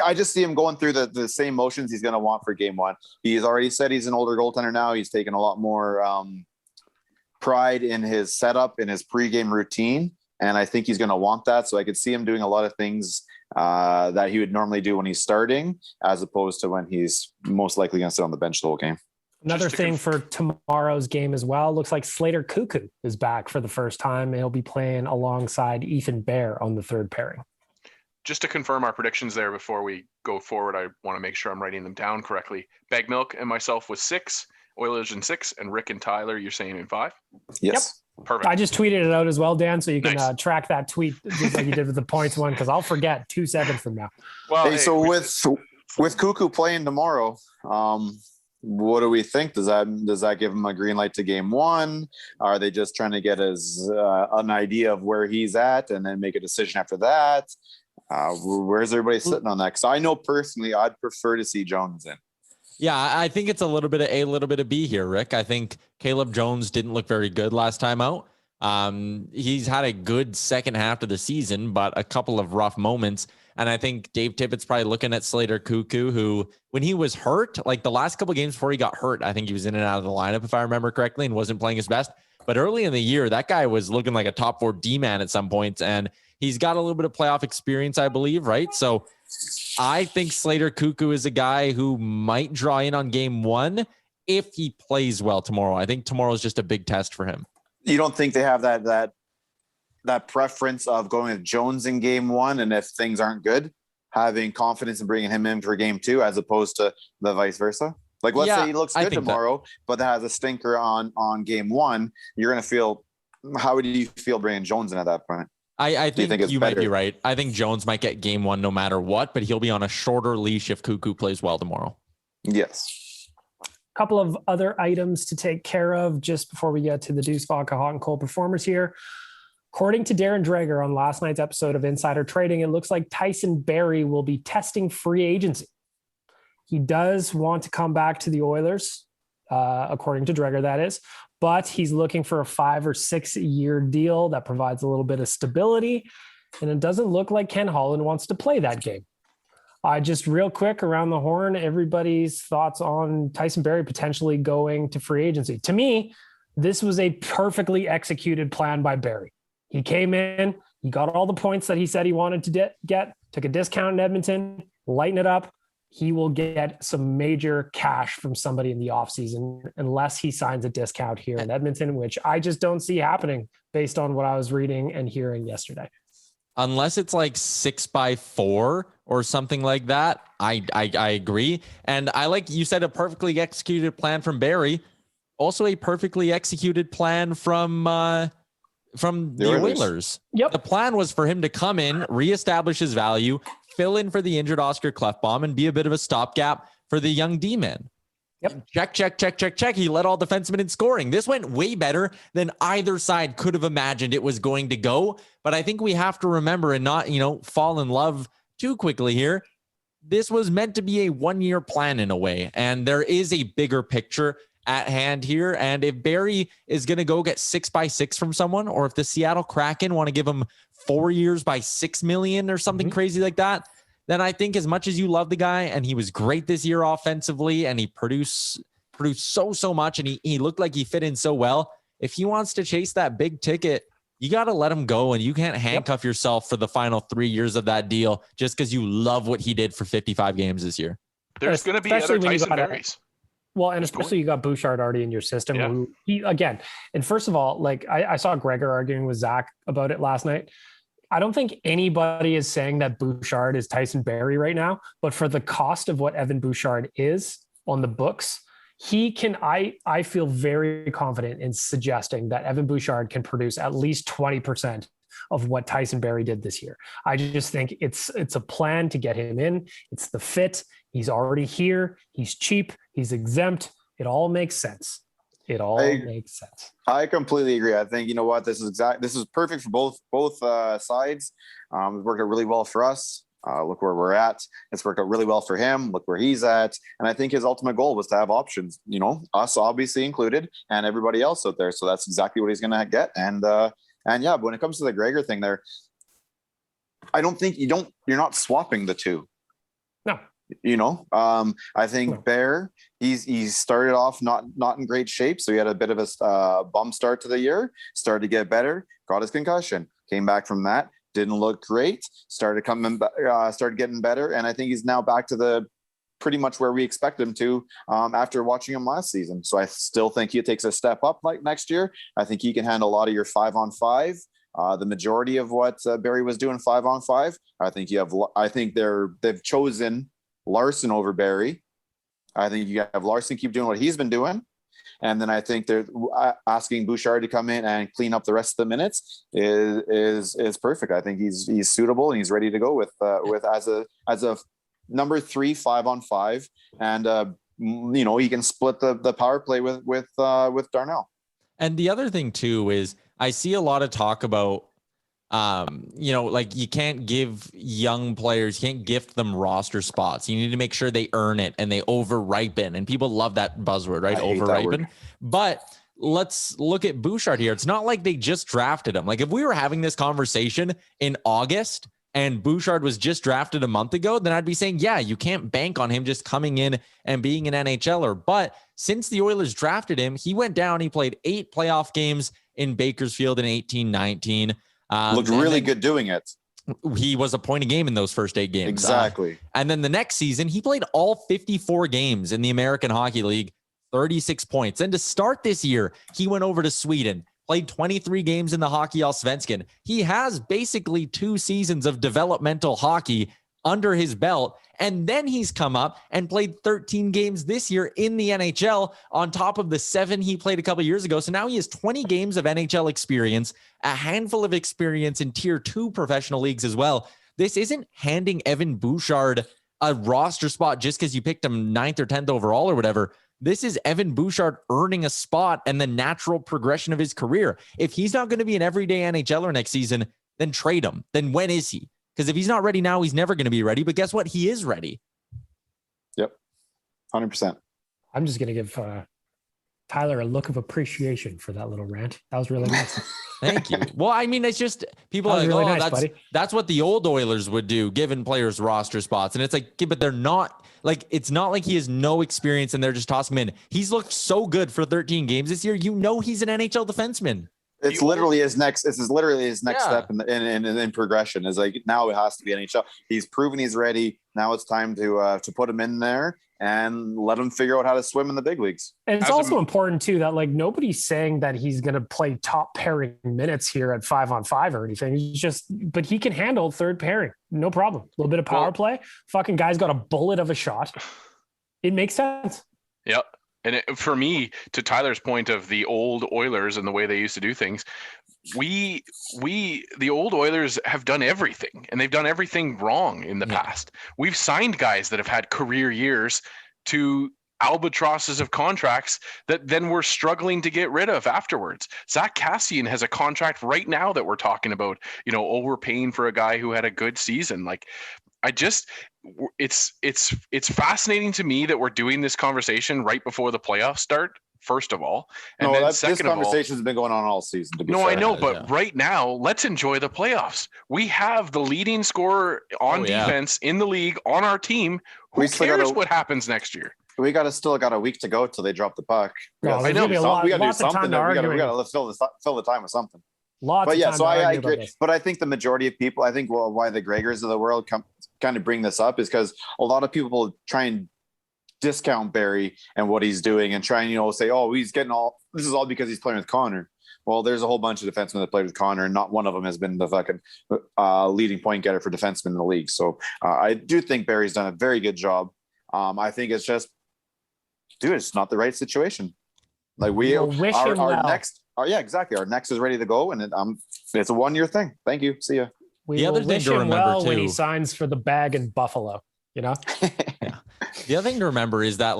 I just see him going through the same motions he's going to want for game one. He's already said he's an older goaltender now. He's taken a lot more pride in his setup, in his pregame routine, and I think he's going to want that. So I could see him doing a lot of things that he would normally do when he's starting, as opposed to when he's most likely going to sit on the bench the whole game. Another thing for tomorrow's game as well, looks like Slater Cuckoo is back for the first time. He'll be playing alongside Ethan Bear on the third pairing. Just to confirm our predictions there before we go forward, I want to make sure I'm writing them down correctly. Bag Milk and myself was 6, Oilers in 6, and Rick and Tyler, you're saying in 5? Yes. Yep. Perfect. I just tweeted it out as well, Dan, so you can track that tweet just like you did with the points one, because I'll forget 2 seconds from now. Well, so with Cuckoo playing tomorrow, what do we think? Does that give him a green light to game one? Are they just trying to get an idea of where he's at and then make a decision after that? Where's everybody sitting on that? Because I know personally, I'd prefer to see Jones in. Yeah, I think it's a little bit of A, a little bit of B here, Rick. I think Caleb Jones didn't look very good last time out. He's had a good second half of the season, but a couple of rough moments. And I think Dave Tippett's probably looking at Slater Cuckoo, who, when he was hurt, like the last couple of games before he got hurt, I think he was in and out of the lineup, if I remember correctly, and wasn't playing his best. But early in the year, that guy was looking like a top 4 D-man at some points, and he's got a little bit of playoff experience, I believe, right? So I think Slater Cuckoo is a guy who might draw in on game one if he plays well tomorrow. I think tomorrow is just a big test for him. You don't think they have that preference of going with Jones in game one, and if things aren't good, having confidence in bringing him in for game two, as opposed to the vice versa? Like, let's say he looks good tomorrow, but that has a stinker on game one. You're going to feel, how would you feel bringing Jones in at that point? I think you might be right. I think Jones might get game one no matter what, but he'll be on a shorter leash if Cuckoo plays well tomorrow. Yes. A couple of other items to take care of just before we get to the Deuce Vodka Hot and Cold performers here. According to Darren Dreger on last night's episode of Insider Trading, it looks like Tyson Barrie will be testing free agency. He does want to come back to the Oilers, according to Dreger, that is, but he's looking for a 5 or 6 year deal that provides a little bit of stability. And it doesn't look like Ken Holland wants to play that game. Just real quick around the horn, everybody's thoughts on Tyson Barrie potentially going to free agency. To me, this was a perfectly executed plan by Barrie. He came in, he got all the points that he said he wanted to get, took a discount in Edmonton, lighten it up. He will get some major cash from somebody in the offseason unless he signs a discount here in Edmonton, which I just don't see happening based on what I was reading and hearing yesterday. Unless it's like 6x4 or something like that. I agree. And I like you said, a perfectly executed plan from Barrie, also a perfectly executed plan from the Oilers. Yep. The plan was for him to come in, reestablish his value, fill in for the injured Oscar Klefbom, and be a bit of a stopgap for the young D-man. Check. He led all defensemen in scoring. This went way better than either side could have imagined it was going to go. But I think we have to remember and not, fall in love too quickly here. This was meant to be a 1-year plan in a way. And there is a bigger picture at hand here. And if Barrie is going to go get 6x6 from someone, or if the Seattle Kraken want to give him 4 years by $6 million or something crazy like that, then I think as much as you love the guy, and he was great this year offensively, and he produced so much, and he looked like he fit in so well. If he wants to chase that big ticket, you got to let him go, and you can't handcuff yourself for the final 3 years of that deal just because you love what he did for 55 games this year. There's going to be other Tyson Barries. Well, and especially you got Bouchard already in your system. Yeah. Who and first of all, like I saw Gregor arguing with Zach about it last night. I don't think anybody is saying that Bouchard is Tyson Barrie right now, but for the cost of what Evan Bouchard is on the books, he can, I feel very confident in suggesting that Evan Bouchard can produce at least 20% of what Tyson Barrie did this year. I just think it's a plan to get him in. It's the fit. He's already here. He's cheap. He's exempt. It all makes sense. Makes sense. I completely agree. I think, this is perfect for both sides. It worked out really well for us. Look where we're at. It's worked out really well for him. Look where he's at. And I think his ultimate goal was to have options, us obviously included, and everybody else out there. So that's exactly what he's going to get. And yeah, but when it comes to the Gregor thing there, I don't think you're not swapping the two. No. I think Bear, he's started off not in great shape. So he had a bit of a bum start to the year, started to get better, got his concussion, came back from that, didn't look great, started getting better. And I think he's now back to the pretty much where we expect him to after watching him last season. So I still think he takes a step up like next year. I think he can handle a lot of your 5-on-5. The majority of what Barrie was doing 5-on-5. I think they've chosen Larson over Barrie. I think you have Larson keep doing what he's been doing. And then I think they're asking Bouchard to come in and clean up the rest of the minutes is perfect. I think he's suitable and he's ready to go with as a number 3 5-on-5. And he can split the power play with Darnell. And the other thing too is I see a lot of talk about like you can't give young players, you can't gift them roster spots. You need to make sure they earn it and they over-ripen. And people love that buzzword, right? Over-ripen. But let's look at Bouchard here. It's not like they just drafted him. Like if we were having this conversation in August and Bouchard was just drafted a month ago, then I'd be saying, yeah, you can't bank on him just coming in and being an NHLer. But since the Oilers drafted him, he went down, he played 8 playoff games in Bakersfield in 18-19. Looked really good doing it. He was a point a game in those first 8 games. Exactly. And then the next season, he played all 54 games in the American Hockey League, 36 points. And to start this year, he went over to Sweden, played 23 games in the Hockey Allsvenskan. He has basically 2 seasons of developmental hockey under his belt. And then he's come up and played 13 games this year in the NHL on top of the 7 he played a couple of years ago. So now he has 20 games of NHL experience, a handful of experience in tier 2 professional leagues as well. This isn't handing Evan Bouchard a roster spot just because you picked him 9th or 10th overall or whatever. This is Evan Bouchard earning a spot and the natural progression of his career. If he's not going to be an everyday NHLer next season, then trade him. Then when is he? Because if he's not ready now, he's never going to be ready. But guess what? He is ready. Yep. 100%. I'm just going to give Tyler a look of appreciation for that little rant. That was really nice. Thank you. Well, I mean, it's just people are like, really nice, that's what the old Oilers would do, giving players roster spots. And it's like, but they're not like, it's not like he has no experience and they're just tossing him in. He's looked so good for 13 games this year. He's an NHL defenseman. It's literally his next. This is literally his next step in progression. Is like now it has to be NHL. He's proven he's ready. Now it's time to put him in there and let him figure out how to swim in the big leagues. And it's also important too that like nobody's saying that he's going to play top pairing minutes here at 5-on-5 or anything. He's just, but he can handle third pairing, no problem. A little bit of power play. Fucking guy's got a bullet of a shot. It makes sense. Yep. And for me, to Tyler's point of the old Oilers and the way they used to do things, the old Oilers have done everything, and they've done everything wrong in the past. We've signed guys that have had career years to albatrosses of contracts that then we're struggling to get rid of afterwards. Zach Kassian has a contract right now that we're talking about, overpaying for a guy who had a good season. Like, it's fascinating to me that we're doing this conversation right before the playoffs start, first of all. And then second of all, this conversation's been going on all season, to be fair. I know, but right now, let's enjoy the playoffs. We have the leading scorer on defense in the league on our team. Who cares what happens next year? We still got a week to go till they drop the puck. We got to do something. We got to fill the time with something. I agree. But I think the majority of people, why the Gregors of the world kind of bring this up is because a lot of people try and discount Barrie and what he's doing and try and, say, oh, he's getting this is all because he's playing with Connor. Well, there's a whole bunch of defensemen that played with Connor, and not one of them has been the fucking leading point getter for defensemen in the league. So I do think Barrie's done a very good job. I think it's just, it's not the right situation. Like our next is ready to go, and it's a 1 year thing. Thank you. See ya. The other thing to remember when he signs for the bag in Buffalo, Yeah. The other thing to remember is that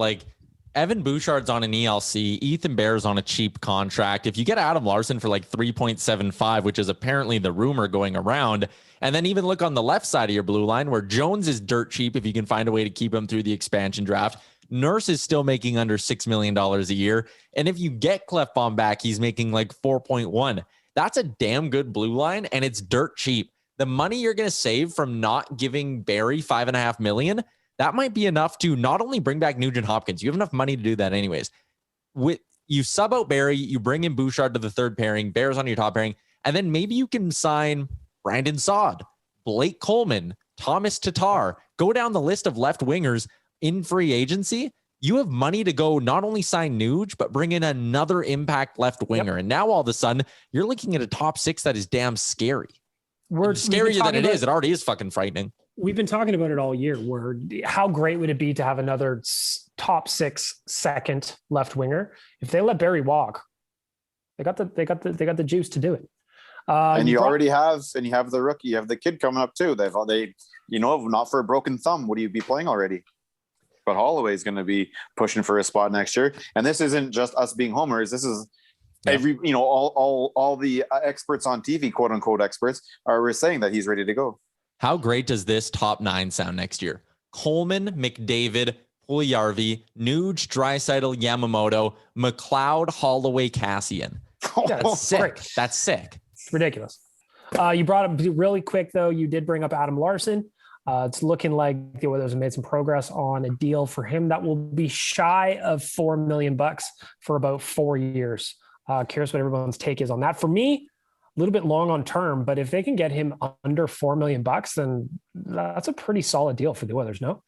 Evan Bouchard's on an ELC, Ethan Bear's on a cheap contract. If you get Adam Larson for 3.75, which is apparently the rumor going around, and then even look on the left side of your blue line where Jones is dirt cheap if you can find a way to keep him through the expansion draft. Nurse is still making under $6 million a year. And if you get Clefbaum back, he's making 4.1. That's a damn good blue line, and it's dirt cheap. The money you're going to save from not giving Barrie $5.5 million, that might be enough to not only bring back Nugent Hopkins. You have enough money to do that anyways. You sub out Barrie, you bring in Bouchard to the third pairing, Bear's on your top pairing, and then maybe you can sign Brandon Saad, Blake Coleman, Thomas Tatar. Go down the list of left wingers in free agency. You have money to go not only sign Nuge, but bring in another impact left winger. Yep. And now all of a sudden, you're looking at a top six that is damn scary. Scarier than it is. It already is fucking frightening. We've been talking about it all year. How great would it be to have another top six second left winger? If they let Barrie walk, they got the juice to do it. And you have the rookie, you have the kid coming up too. Not for a broken thumb, would you be playing already? But Holloway is going to be pushing for a spot next year. And this isn't just us being homers. This is all the experts on TV, quote unquote experts, are saying that he's ready to go. How great does this top nine sound next year? Coleman, McDavid, Puljujarvi, Nuge, Draisaitl, Yamamoto, McLeod, Holloway, Kassian. That's sick. Great. That's sick. It's ridiculous. You brought up really quick though. You did bring up Adam Larson. It's looking like the Oilers have made some progress on a deal for him that will be shy of $4 million for about 4 years. Curious what everyone's take is on that. For me, a little bit long on term, but if they can get him under $4 million, then that's a pretty solid deal for the Oilers. No,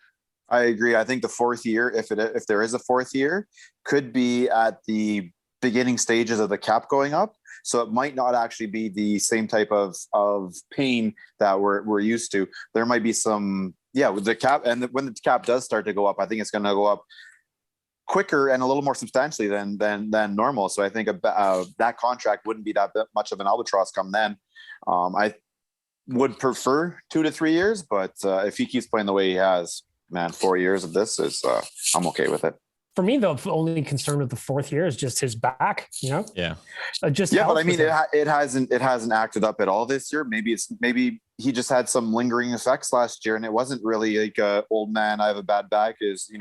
I agree. I think the fourth year, if there is a fourth year, could be at the beginning stages of the cap going up. So it might not actually be the same type of pain that we're used to. There might be some, with the cap, and when the cap does start to go up, I think it's going to go up quicker and a little more substantially than normal. So I think that contract wouldn't be that much of an albatross come then. I would prefer 2 to 3 years, but if he keeps playing the way he has, man, 4 years of this is I'm okay with it. For me, though, the only concern with the fourth year is just his back. But I mean, it hasn't acted up at all this year. Maybe he just had some lingering effects last year, and it wasn't really like old man, I have a bad back. Is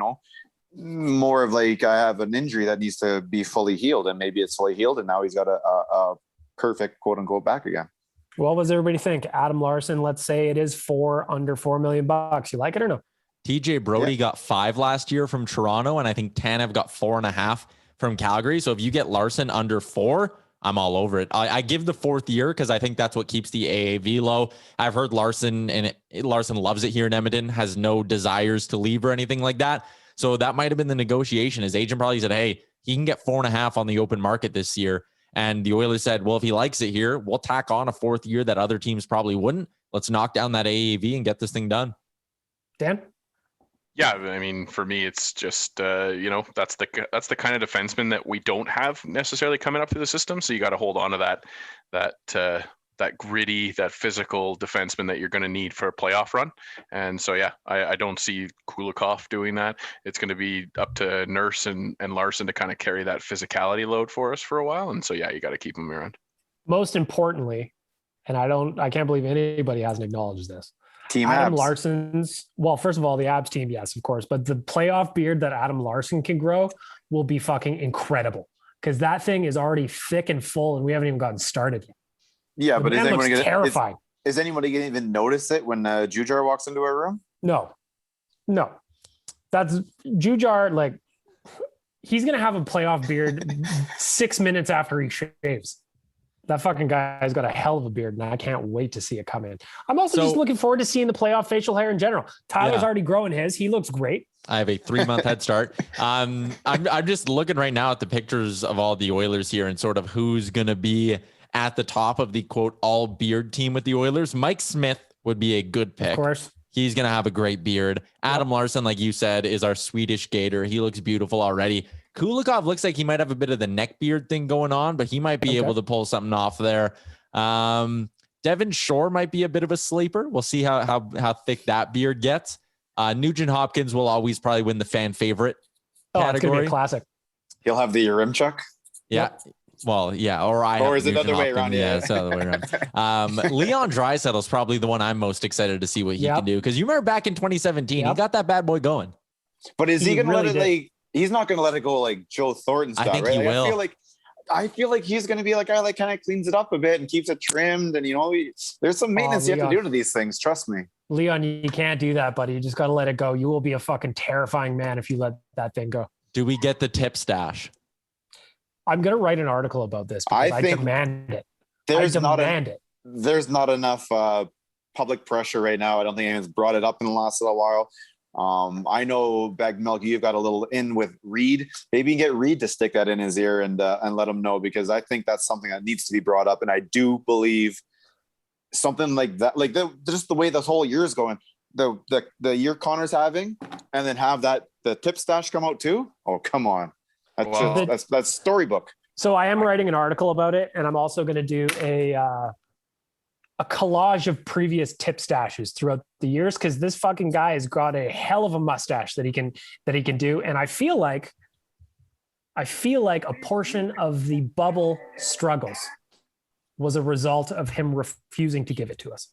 more of like I have an injury that needs to be fully healed, and maybe it's fully healed, and now he's got a perfect quote unquote back again. What does everybody think? Adam Larson, let's say it is under $4 million. You like it or no? TJ Brody got 5 last year from Toronto, and I think Tanev got 4.5 from Calgary. So if you get Larson under 4, I'm all over it. I give the fourth year because I think that's what keeps the AAV low. I've heard Larson, and Larson loves it here in Edmonton, has no desires to leave or anything like that. So that might have been the negotiation. His agent probably said, hey, he can get 4.5 on the open market this year. And the Oilers said, well, if he likes it here, we'll tack on a fourth year that other teams probably wouldn't. Let's knock down that AAV and get this thing done. Dan? Yeah, I mean, for me, it's just that's the kind of defenseman that we don't have necessarily coming up through the system. So you got to hold on to gritty, that physical defenseman that you're going to need for a playoff run. And so, yeah, I don't see Kulikov doing that. It's going to be up to Nurse and Larson to kind of carry that physicality load for us for a while. And so, yeah, you got to keep him around. Most importantly, and I can't believe anybody hasn't acknowledged this. Team Adam Abs. Larson's, well, first of all, the Abs team, yes, of course, but the playoff beard that Adam Larson can grow will be fucking incredible, because that thing is already thick and full, and we haven't even gotten started yet. Yeah, The but man looks terrifying. Is anybody going to even notice it when Jujar walks into our room? No. That's Jujar. Like, he's going to have a playoff beard 6 minutes after he shaves. That fucking guy's got a hell of a beard, and I can't wait to see it come in. I'm also just looking forward to seeing the playoff facial hair in general. Tyler's already growing his. He looks great. I have a 3-month head start. I'm just looking right now at the pictures of all the Oilers here and sort of who's going to be at the top of the quote all beard team with the Oilers. Mike Smith would be a good pick. Of course. He's going to have a great beard. Adam Larson, like you said, is our Swedish gator. He looks beautiful already. Kulikov looks like he might have a bit of the neck beard thing going on, but he might be able to pull something off there. Devin Shore might be a bit of a sleeper. We'll see how thick that beard gets. Nugent Hopkins will always probably win the fan favorite category. It's going to be a classic. He'll have the Yaremchuk. Yeah. Well, yeah. Or is it the other way around? Yeah, it's the other way around. Leon Draisaitl is probably the one I'm most excited to see what he can do. Because you remember back in 2017, he got that bad boy going. But is he going to let it he's not going to let it go like Joe Thornton style, I think right? he will. I feel like he's going to be a guy that kind of cleans it up a bit and keeps it trimmed. And, there's some maintenance you have to do to these things. Trust me. Leon, you can't do that, buddy. You just got to let it go. You will be a fucking terrifying man if you let that thing go. Do we get the tip stash? I'm going to write an article about this because I demand it. There's not enough public pressure right now. I don't think anyone's brought it up in the last little while. I know Bag Milk, you've got a little in with Reed. Maybe you can get Reed to stick that in his ear and let him know, because I think that's something that needs to be brought up. And I do believe something like that, like just the way this whole year is going, the year Connor's having, and then have the tip stash come out too. Oh, come on. That's storybook. So I am writing an article about it, and I'm also going to do a collage of previous tip stashes throughout the years, because this fucking guy has got a hell of a mustache that he can do, and I feel like a portion of the bubble struggles was a result of him refusing to give it to us.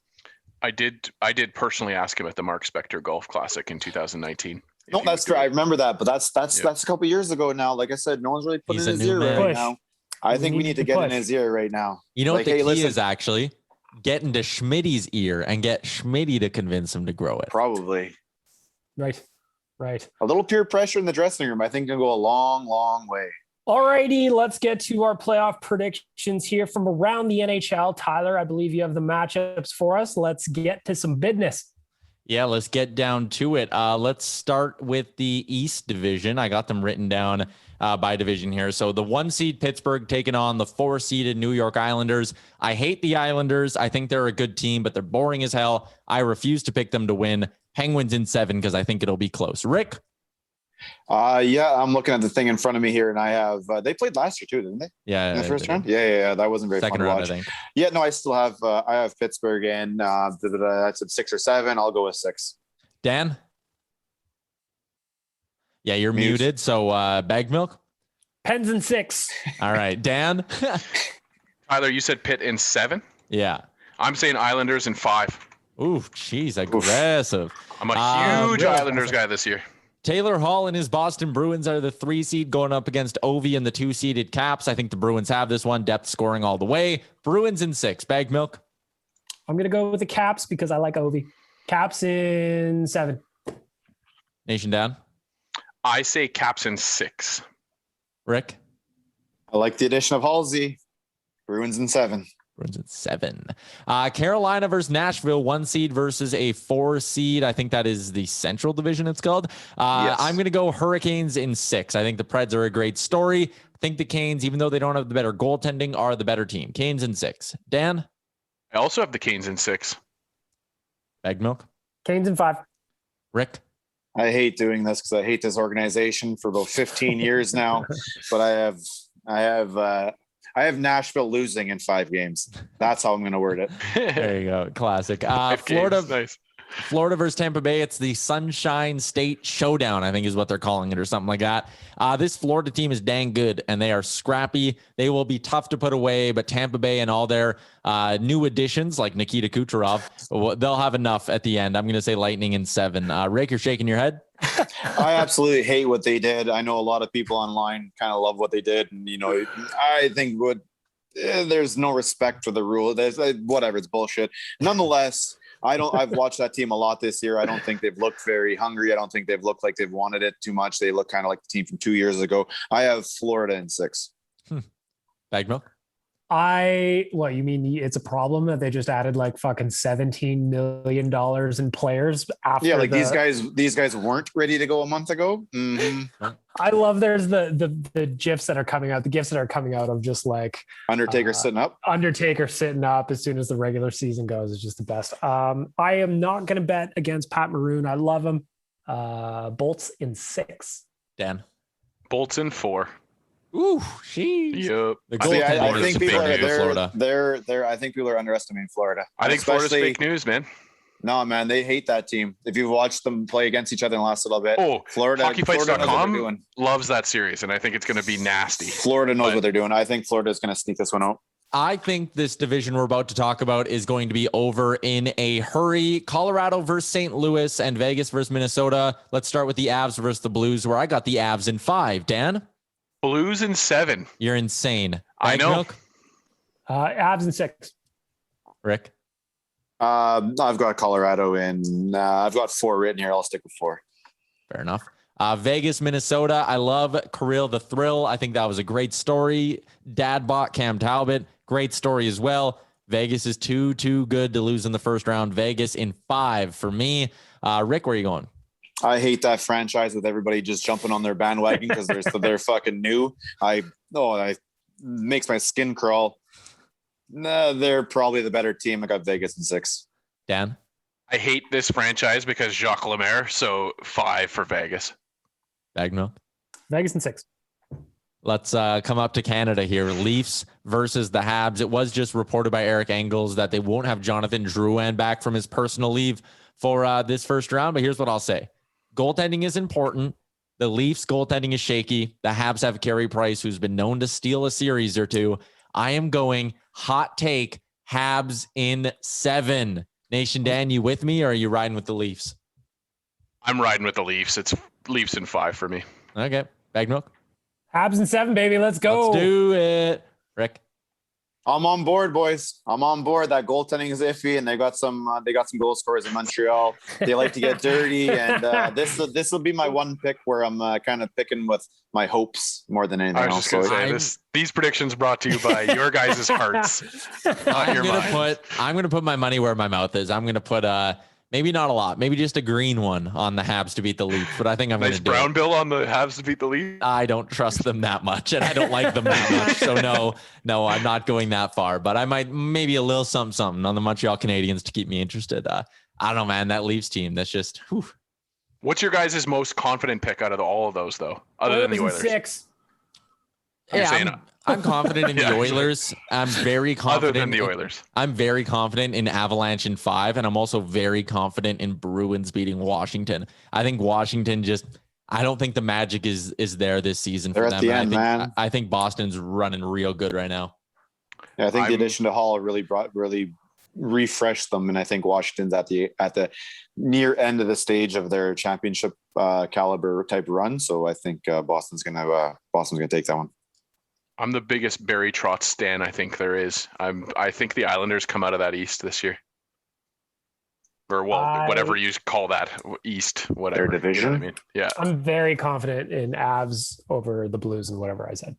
I did personally ask him at the Mark Spector Golf Classic in 2019. No, that's true. I remember that, but that's a couple years ago now. Like I said, no one's really putting in his ear right now. I think we need to get in his ear right now. You know what the key is actually? Get into Schmitty's ear and get Schmitty to convince him to grow it. Probably. Right. A little peer pressure in the dressing room, I think, can go a long, long way. All righty, let's get to our playoff predictions here from around the NHL. Tyler, I believe you have the matchups for us. Let's get to some business. Yeah, let's get down to it. Let's start with the East Division. I got them written down by division here. So the 1 seed Pittsburgh taking on the 4 seeded New York Islanders. I hate the Islanders. I think they're a good team, but they're boring as hell. I refuse to pick them to win. Penguins in 7 because I think it'll be close. Rick? Yeah, I'm looking at the thing in front of me here, and I have they played last year too, didn't they? Yeah, in the first round. Yeah. That wasn't very fun to watch. I think. Yeah, no, I still have I have Pittsburgh and that's at 6 or 7. I'll go with 6. Dan? Yeah, you're muted. So Bag Milk? Pens in 6. All right, Dan? Tyler, you said Pitt in 7? Yeah. I'm saying Islanders in 5. Ooh, geez, aggressive. I'm a huge Islanders guy this year. Taylor Hall and his Boston Bruins are the 3 seed going up against Ovi and the 2 seeded Caps. I think the Bruins have this one. Depth scoring all the way. Bruins in 6. Bag Milk? I'm going to go with the Caps because I like Ovi. Caps in 7. Nation down? I say Caps in 6. Rick? I like the addition of Halsey. Bruins in 7. Bruins in 7. Carolina versus Nashville, 1 seed versus a 4 seed. I think that is the Central Division it's called. Yes. I'm going to go Hurricanes in 6. I think the Preds are a great story. I think the Canes, even though they don't have the better goaltending, are the better team. Canes in 6. Dan? I also have the Canes in 6. Bag Milk? Canes in 5. Rick? I hate doing this because I hate this organization for about 15 years now, but I have I have Nashville losing in 5 games. That's how I'm going to word it. There you go. Classic. Florida. Nice. Florida versus Tampa Bay. It's the Sunshine State Showdown, I think is what they're calling it, or something like that. This Florida team is dang good, and they are scrappy. They will be tough to put away, but Tampa Bay and all their new additions like Nikita Kucherov, they'll have enough at the end. I'm going to say Lightning in 7. Rick, you're shaking your head? I absolutely hate what they did. I know a lot of people online kind of love what they did. And, I think there's no respect for the rule. There's whatever. It's bullshit. Nonetheless, I've watched that team a lot this year. I don't think they've looked very hungry. I don't think they've looked like they've wanted it too much. They look kind of like the team from 2 years ago. I have Florida in 6. Bag milk? What you mean? It's a problem that they just added like fucking $17 million in players after. Yeah, these guys weren't ready to go a month ago. Mm-hmm. I love there's the gifs that are coming out, the gifs that are coming out of just like Undertaker sitting up as soon as the regular season goes is just the best. I am not going to bet against Pat Maroon. I love him. Bolts in 6. Dan. Bolts in 4. Ooh, sheesh. Yep. I think people are I think people are underestimating Florida. I think Florida's fake news, man. No, man, they hate that team. If you've watched them play against each other in the last little bit, Florida HockeyFights.com loves that series, and I think it's going to be nasty. Florida knows what they're doing. I think Florida is going to sneak this one out. I think this division we're about to talk about is going to be over in a hurry. Colorado versus St. Louis and Vegas versus Minnesota. Let's start with the Avs versus the Blues, where I got the Avs in 5. Dan? Blues in 7. You're insane. I know. Avs in 6. Rick? I've got Colorado in. I've got 4 written here. I'll stick with 4. Fair enough. Vegas, Minnesota. I love Kirill the Thrill. I think that was a great story. Dad bought Cam Talbot. Great story as well. Vegas is too good to lose in the first round. Vegas in 5 for me. Rick, where are you going? I hate that franchise with everybody just jumping on their bandwagon because they're fucking new. It makes my skin crawl. They're probably the better team. I got Vegas in 6. Dan? I hate this franchise because Jacques Lemaire, so 5 for Vegas. Bagno? Vegas in 6. Let's come up to Canada here. Leafs versus the Habs. It was just reported by Eric Engels that they won't have Jonathan Drouin back from his personal leave for this first round, but here's what I'll say. Goaltending is important. The Leafs goaltending is shaky. The Habs have Carey Price, who's been known to steal a series or two. I am going hot take Habs in 7. Nation Dan, you with me or are you riding with the Leafs? I'm riding with the Leafs. It's Leafs in 5 for me. Okay. Bag milk? Habs in 7, baby. Let's go. Let's do it. Rick? I'm on board, boys. I'm on board. That goaltending is iffy, and they got some goal scorers in Montreal. They like to get dirty, and this will be my one pick where I'm kind of picking with my hopes more than anything else. I was just going to say these predictions brought to you by your guys' hearts. I'm going to put my money where my mouth is. I'm going to put maybe not a lot, maybe just a green one on the Habs to beat the Leafs, but I think I'm going to do brown bill on the Habs to beat the Leafs. I don't trust them that much, and I don't like them that much. So no, I'm not going that far, but I might maybe a little something on the Montreal Canadiens to keep me interested. I don't know, man, that Leafs team, that's just, whew. What's your guys' most confident pick out of all of those though, other than the Oilers? 6. I'm confident in the Oilers. I'm very confident. Other than the Oilers. I'm very confident in Avalanche in 5, and I'm also very confident in Bruins beating Washington. I think Washington I don't think the magic is there this season for them. At the end, man. I think Boston's running real good right now. Yeah, I think the addition to Hall really refreshed them, and I think Washington's at the near end of the stage of their championship caliber type run. So I think Boston's gonna take that one. I'm the biggest Barry Trotz stan I think there is. I think the Islanders come out of that East this year. Or whatever you call that East, whatever. Their division. You know what I mean? Yeah. I'm very confident in Avs over the Blues and whatever I said.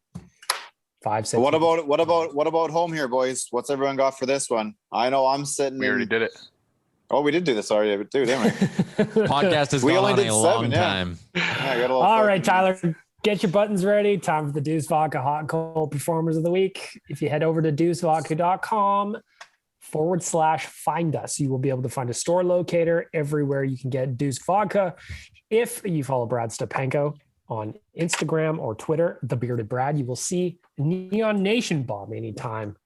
5, 6. What about home here, boys? What's everyone got for this one? I know I'm sitting. We already did it. Oh, we did do this already, didn't we? Podcast has gone on a long time. Yeah, all right, Tyler. Get your buttons ready. Time for the Deuce Vodka Hot and Cold Performers of the Week. If you head over to deucevodka.com/find us, you will be able to find a store locator everywhere you can get Deuce Vodka. If you follow Brad Stepanko on Instagram or Twitter, The Bearded Brad. You will see Neon Nation bomb anytime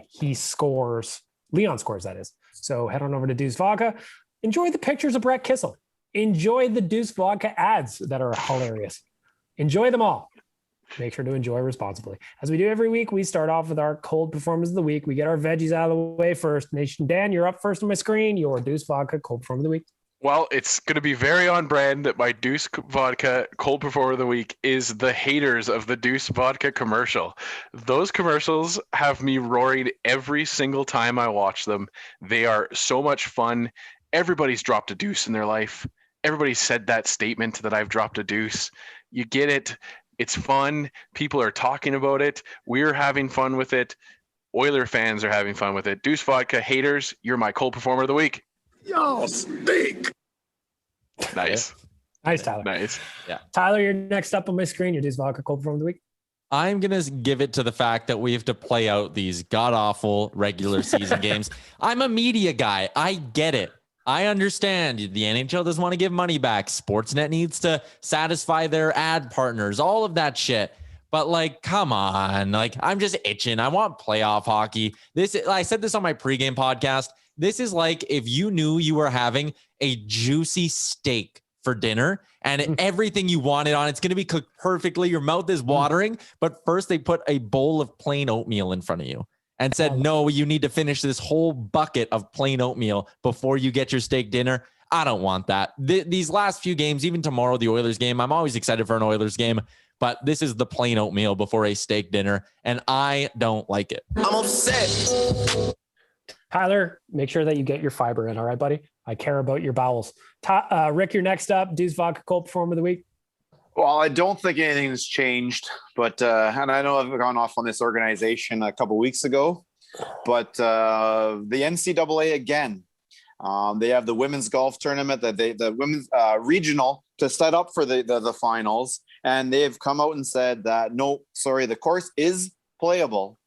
he scores. Leon scores, that is. So head on over to Deuce Vodka. Enjoy the pictures of Brett Kissel. Enjoy the Deuce Vodka ads that are hilarious. Enjoy them all. Make sure to enjoy responsibly. As we do every week, we start off with our cold performance of the week. We get our veggies out of the way first. Nation Dan, you're up first on my screen. Your Deuce Vodka cold performance of the week. Well, it's going to be very on brand that my Deuce Vodka cold performer of the week is the haters of the Deuce Vodka commercial. Those commercials have me roaring every single time I watch them. They are so much fun. Everybody's dropped a deuce in their life. Everybody said that statement that I've dropped a deuce. You get it. It's fun. People are talking about it. We're having fun with it. Oiler fans are having fun with it. Deuce Vodka haters, you're my cold performer of the week. Y'all stink. Nice. Nice, Tyler. Nice. Yeah. Tyler, you're next up on my screen. Your Deuce Vodka cold performer of the week. I'm going to give it to the fact that we have to play out these god-awful regular season games. I'm a media guy. I get it. I understand the NHL doesn't want to give money back. Sportsnet needs to satisfy their ad partners, all of that shit. But like, come on, like I'm just itching. I want playoff hockey. I said this on my pregame podcast. This is like if you knew you were having a juicy steak for dinner and everything you wanted on it's going to be cooked perfectly. Your mouth is watering, but first they put a bowl of plain oatmeal in front of you and said, no, you need to finish this whole bucket of plain oatmeal before you get your steak dinner. I don't want that. These last few games, even tomorrow, the Oilers game, I'm always excited for an Oilers game, but this is the plain oatmeal before a steak dinner, and I don't like it. I'm upset. Tyler, make sure that you get your fiber in. All right, buddy? I care about your bowels. Rick, you're next up. Deuce Vodka cold performer of the week. Well, I don't think anything has changed, but and I know I've gone off on this organization a couple weeks ago, but the NCAA again, they have the women's golf tournament, the women's regional to set up for the finals, and they've come out and said that the course is playable,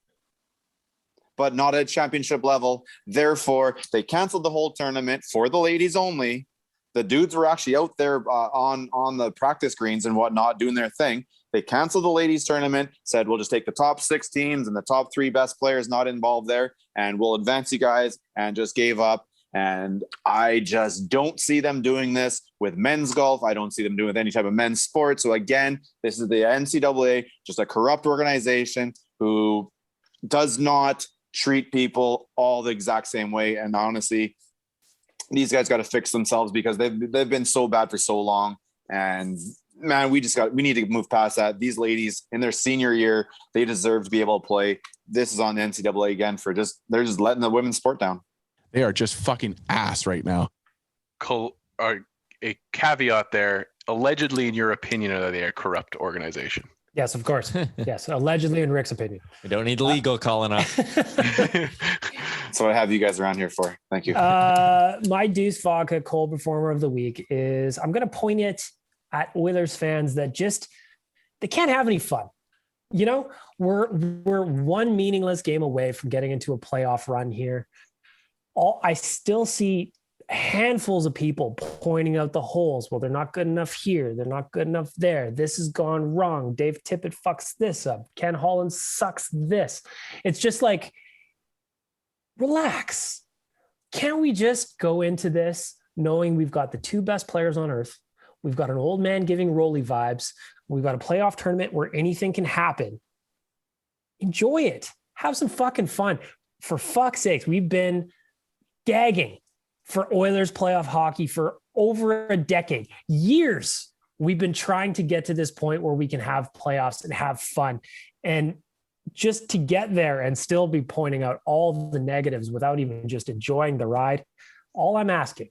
but not at championship level. Therefore, they canceled the whole tournament for the ladies only. The dudes were actually out there on the practice greens and whatnot doing their thing. They canceled the ladies tournament, said we'll just take the top 6 teams and the top 3 best players not involved there, and we'll advance you guys, and just gave up. And I just don't see them doing this with men's golf. I don't see them doing with any type of men's sport. So again, this is the NCAA, just a corrupt organization who does not treat people all the exact same way. And honestly, these guys got to fix themselves because they've been so bad for so long. And man, we need to move past that. These ladies in their senior year, they deserve to be able to play. This is on the NCAA again they're just letting the women's sport down. They are just fucking ass right now. A caveat there. Allegedly, in your opinion, are they a corrupt organization? Yes, of course. Yes, allegedly in Rick's opinion. We don't need legal calling us. That's what I have you guys around here for. Thank you. My Deuce Vodka cold performer of the week is, I'm going to point it at Oilers fans that they can't have any fun. You know, we're one meaningless game away from getting into a playoff run here. I still see handfuls of people pointing out the holes. Well, they're not good enough here. They're not good enough there. This has gone wrong. Dave Tippett fucks this up. Ken Holland sucks this. It's just like, relax. Can't we just go into this knowing we've got the 2 best players on earth? We've got an old man giving Rolly vibes. We've got a playoff tournament where anything can happen. Enjoy it. Have some fucking fun. For fuck's sakes, we've been gagging for Oilers playoff hockey for over a decade. Years we've been trying to get to this point where we can have playoffs and have fun. And just to get there and still be pointing out all the negatives without even just enjoying the ride, all I'm asking,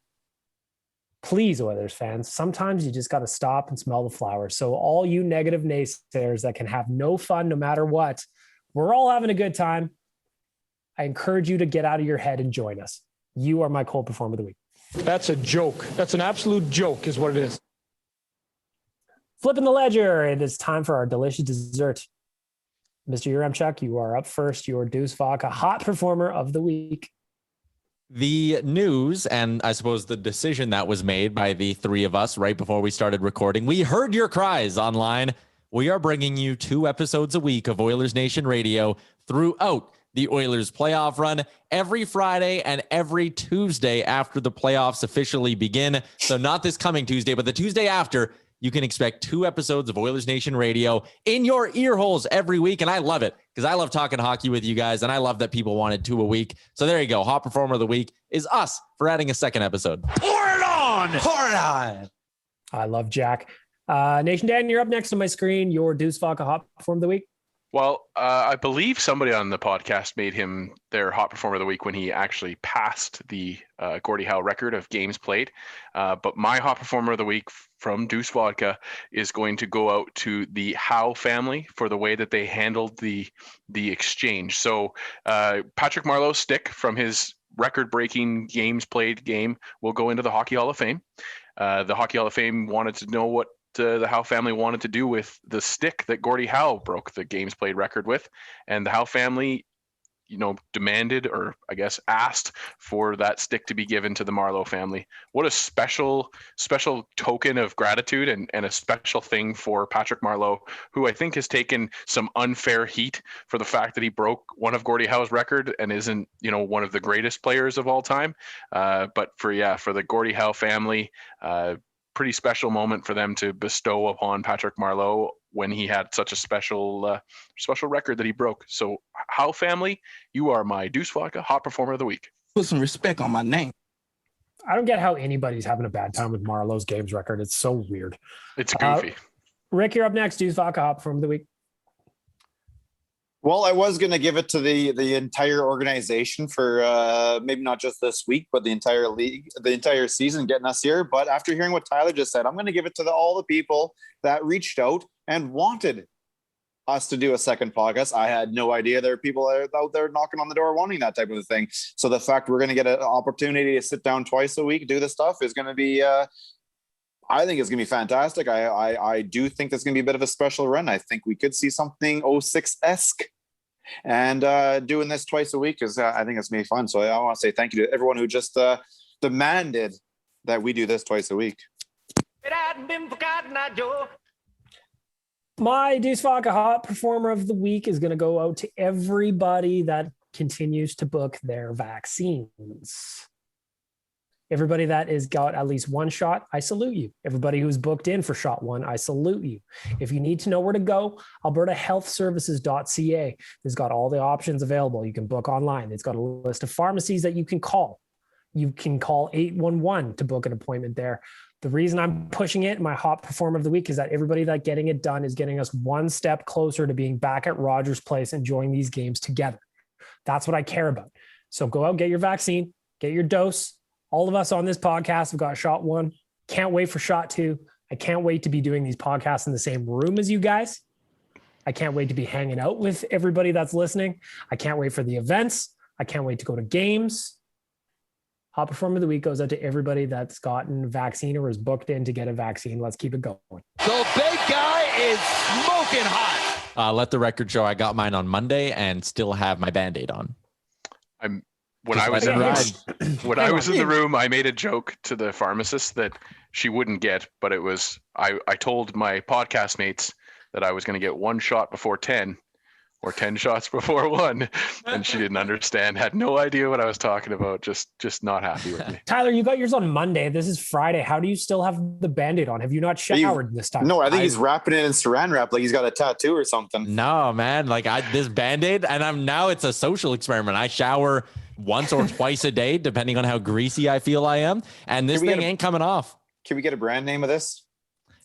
please, Oilers fans, sometimes you just got to stop and smell the flowers. So all you negative naysayers that can have no fun no matter what, we're all having a good time. I encourage you to get out of your head and join us. You are my cold performer of the week. That's a joke. That's an absolute joke is what it is. Flipping the ledger. It is time for our delicious dessert. Mr. Uremchuk, you are up first. Your Deuce Vodka hot performer of the week. The news, and I suppose the decision that was made by the three of us right before we started recording, we heard your cries online. We are bringing you 2 episodes a week of Oilers Nation Radio throughout the Oilers playoff run, every Friday and every Tuesday after the playoffs officially begin. So not this coming Tuesday, but the Tuesday after, you can expect 2 episodes of Oilers Nation Radio in your ear holes every week. And I love it because I love talking hockey with you guys. And I love that people wanted 2 a week. So there you go. Hot Performer of the Week is us for adding a second episode. Pour it on. Pour it on. I love Jack. Nation Dan, you're up next on my screen. Your Deuce Vodka Hot Performer of the Week. Well, I believe somebody on the podcast made him their Hot Performer of the Week when he actually passed the Gordie Howe record of games played. But my Hot Performer of the Week from Deuce Vodka is going to go out to the Howe family for the way that they handled the exchange. So Patrick Marleau's stick from his record-breaking games played game will go into the Hockey Hall of Fame. The Hockey Hall of Fame wanted to know what the Howe family wanted to do with the stick that Gordie Howe broke the games played record with, and the Howe family, demanded, or I guess asked for that stick to be given to the Marleau family. What a special token of gratitude and a special thing for Patrick Marleau, who I think has taken some unfair heat for the fact that he broke one of Gordie Howe's record and isn't, one of the greatest players of all time. But for the Gordie Howe family, pretty special moment for them to bestow upon Patrick Marleau when he had such a special record that he broke. So Howe family, you are my Deuce Vodka Hot Performer of the Week. Put some respect on my name. I don't get how anybody's having a bad time with Marleau's games record. It's so weird. It's goofy. Rick, you're up next. Deuce Vodka Hot Performer of the Week. Well, I was going to give it to the entire organization for maybe not just this week, but the entire league, the entire season getting us here. But after hearing what Tyler just said, I'm going to give it to all the people that reached out and wanted us to do a second podcast. I had no idea there are people out there knocking on the door wanting that type of a thing. So the fact we're going to get an opportunity to sit down twice a week, do this stuff is going to be, I think it's going to be fantastic. I do think there's going to be a bit of a special run. I think we could see something 06-esque. And doing this twice a week is, I think it's going to be fun. So I want to say thank you to everyone who just demanded that we do this twice a week. It hadn't been forgotten, Joe. My Deuce Vodka Hot Performer of the Week is going to go out to everybody that continues to book their vaccines. Everybody that has got at least one shot, I salute you. Everybody who's booked in for shot 1, I salute you. If you need to know where to go, albertahealthservices.ca has got all the options available. You can book online. It's got a list of pharmacies that you can call. You can call 811 to book an appointment there. The reason I'm pushing it, my Hot Performer of the Week, is that everybody that getting it done is getting us one step closer to being back at Rogers Place, enjoying these games together. That's what I care about. So go out, get your vaccine, get your dose. All of us on this podcast have got shot 1. Can't wait for shot 2. I can't wait to be doing these podcasts in the same room as you guys. I can't wait to be hanging out with everybody that's listening. I can't wait for the events. I can't wait to go to games. Hot Performer of the Week goes out to everybody that's gotten vaccine or is booked in to get a vaccine. Let's keep it going. The big guy is smoking hot. Let the record show I got mine on Monday and still have my Band-Aid on. When I was in the room, I made a joke to the pharmacist that she wouldn't get, but it was I told my podcast mates that I was going to get 1 shot before 10 or 10 shots before 1, and she didn't understand, had no idea what I was talking about, just not happy with me. Tyler, you got yours on Monday. This is Friday. How do you still have the Band-Aid on? Have you not showered this time? No, I think he's wrapping it in saran wrap like he's got a tattoo or something. No, man. Like this Band-Aid, and now it's a social experiment. I shower once or twice a day, depending on how greasy I feel I am. And this thing ain't coming off. Can we get a brand name of this?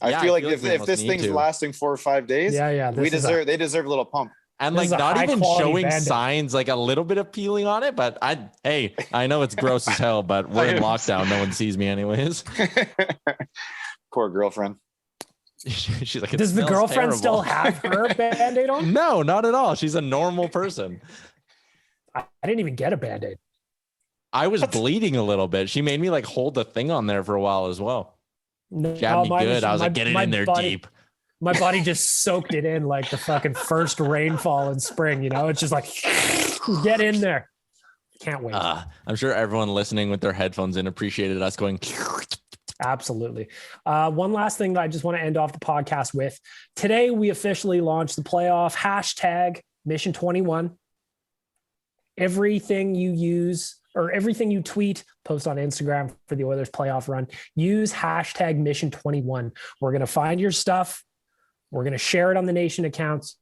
I feel like if this thing's lasting 4 or 5 days, they deserve a little pump. And like not even showing Band-Aid signs, like a little bit of peeling on it. But I know it's gross as hell, but we're in lockdown. No one sees me anyways. Poor girlfriend. She's like, does the girlfriend still have her Band-Aid on? No, not at all. She's a normal person. I didn't even get a Band-Aid. I was bleeding a little bit. She made me like hold the thing on there for a while as well. Jabbed me good. I was like, get it in there deep. My body just soaked it in like the fucking first rainfall in spring. It's just like, get in there. Can't wait. I'm sure everyone listening with their headphones in appreciated us going. Absolutely. One last thing that I just want to end off the podcast with. Today, we officially launched the playoff hashtag Mission 21. Everything you use or everything you tweet, post on Instagram for the Oilers playoff run, use hashtag Mission 21. We're going to find your stuff. We're going to share it on the Nation accounts.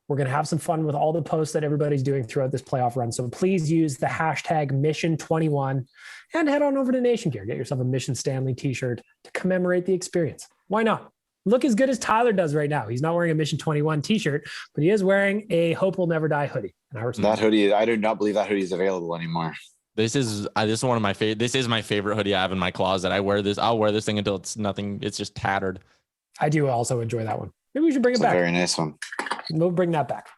We're going to have some fun with all the posts that everybody's doing throughout this playoff run. So please use the hashtag Mission 21 and head on over to Nation Gear. Get yourself a Mission Stanley t-shirt to commemorate the experience. Why not? Look as good as Tyler does right now. He's not wearing a Mission 21 t-shirt, but he is wearing a Hope Will Never Die hoodie. And that hoodie, I do not believe that hoodie is available anymore. This is one of my favorite. This is my favorite hoodie I have in my closet. I'll wear this thing until it's nothing. It's just tattered. I do also enjoy that one. Maybe we should bring it back. A very nice one. We'll bring that back.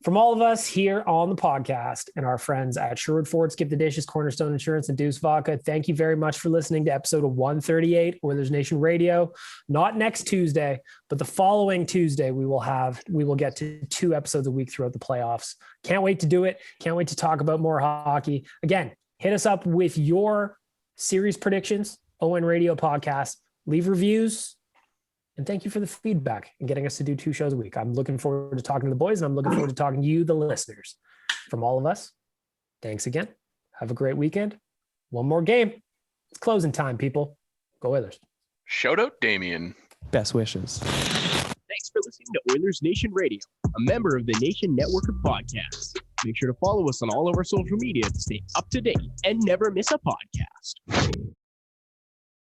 From all of us here on the podcast and our friends at Sherwood Ford, Skip the Dishes, Cornerstone Insurance, and Deuce Vodka, thank you very much for listening to episode 138, Oilers Nation Radio. Not next Tuesday, but the following Tuesday, we will get to 2 episodes a week throughout the playoffs. Can't wait to do it. Can't wait to talk about more hockey. Again, hit us up with your series predictions, ON Radio Podcast. Leave reviews. And thank you for the feedback and getting us to do 2 shows a week. I'm looking forward to talking to the boys, and I'm looking forward to talking to you, the listeners. From all of us, thanks again. Have a great weekend. One more game. It's closing time, people. Go Oilers. Shout out Damien. Best wishes. Thanks for listening to Oilers Nation Radio, a member of the Nation Network of Podcasts. Make sure to follow us on all of our social media to stay up to date and never miss a podcast.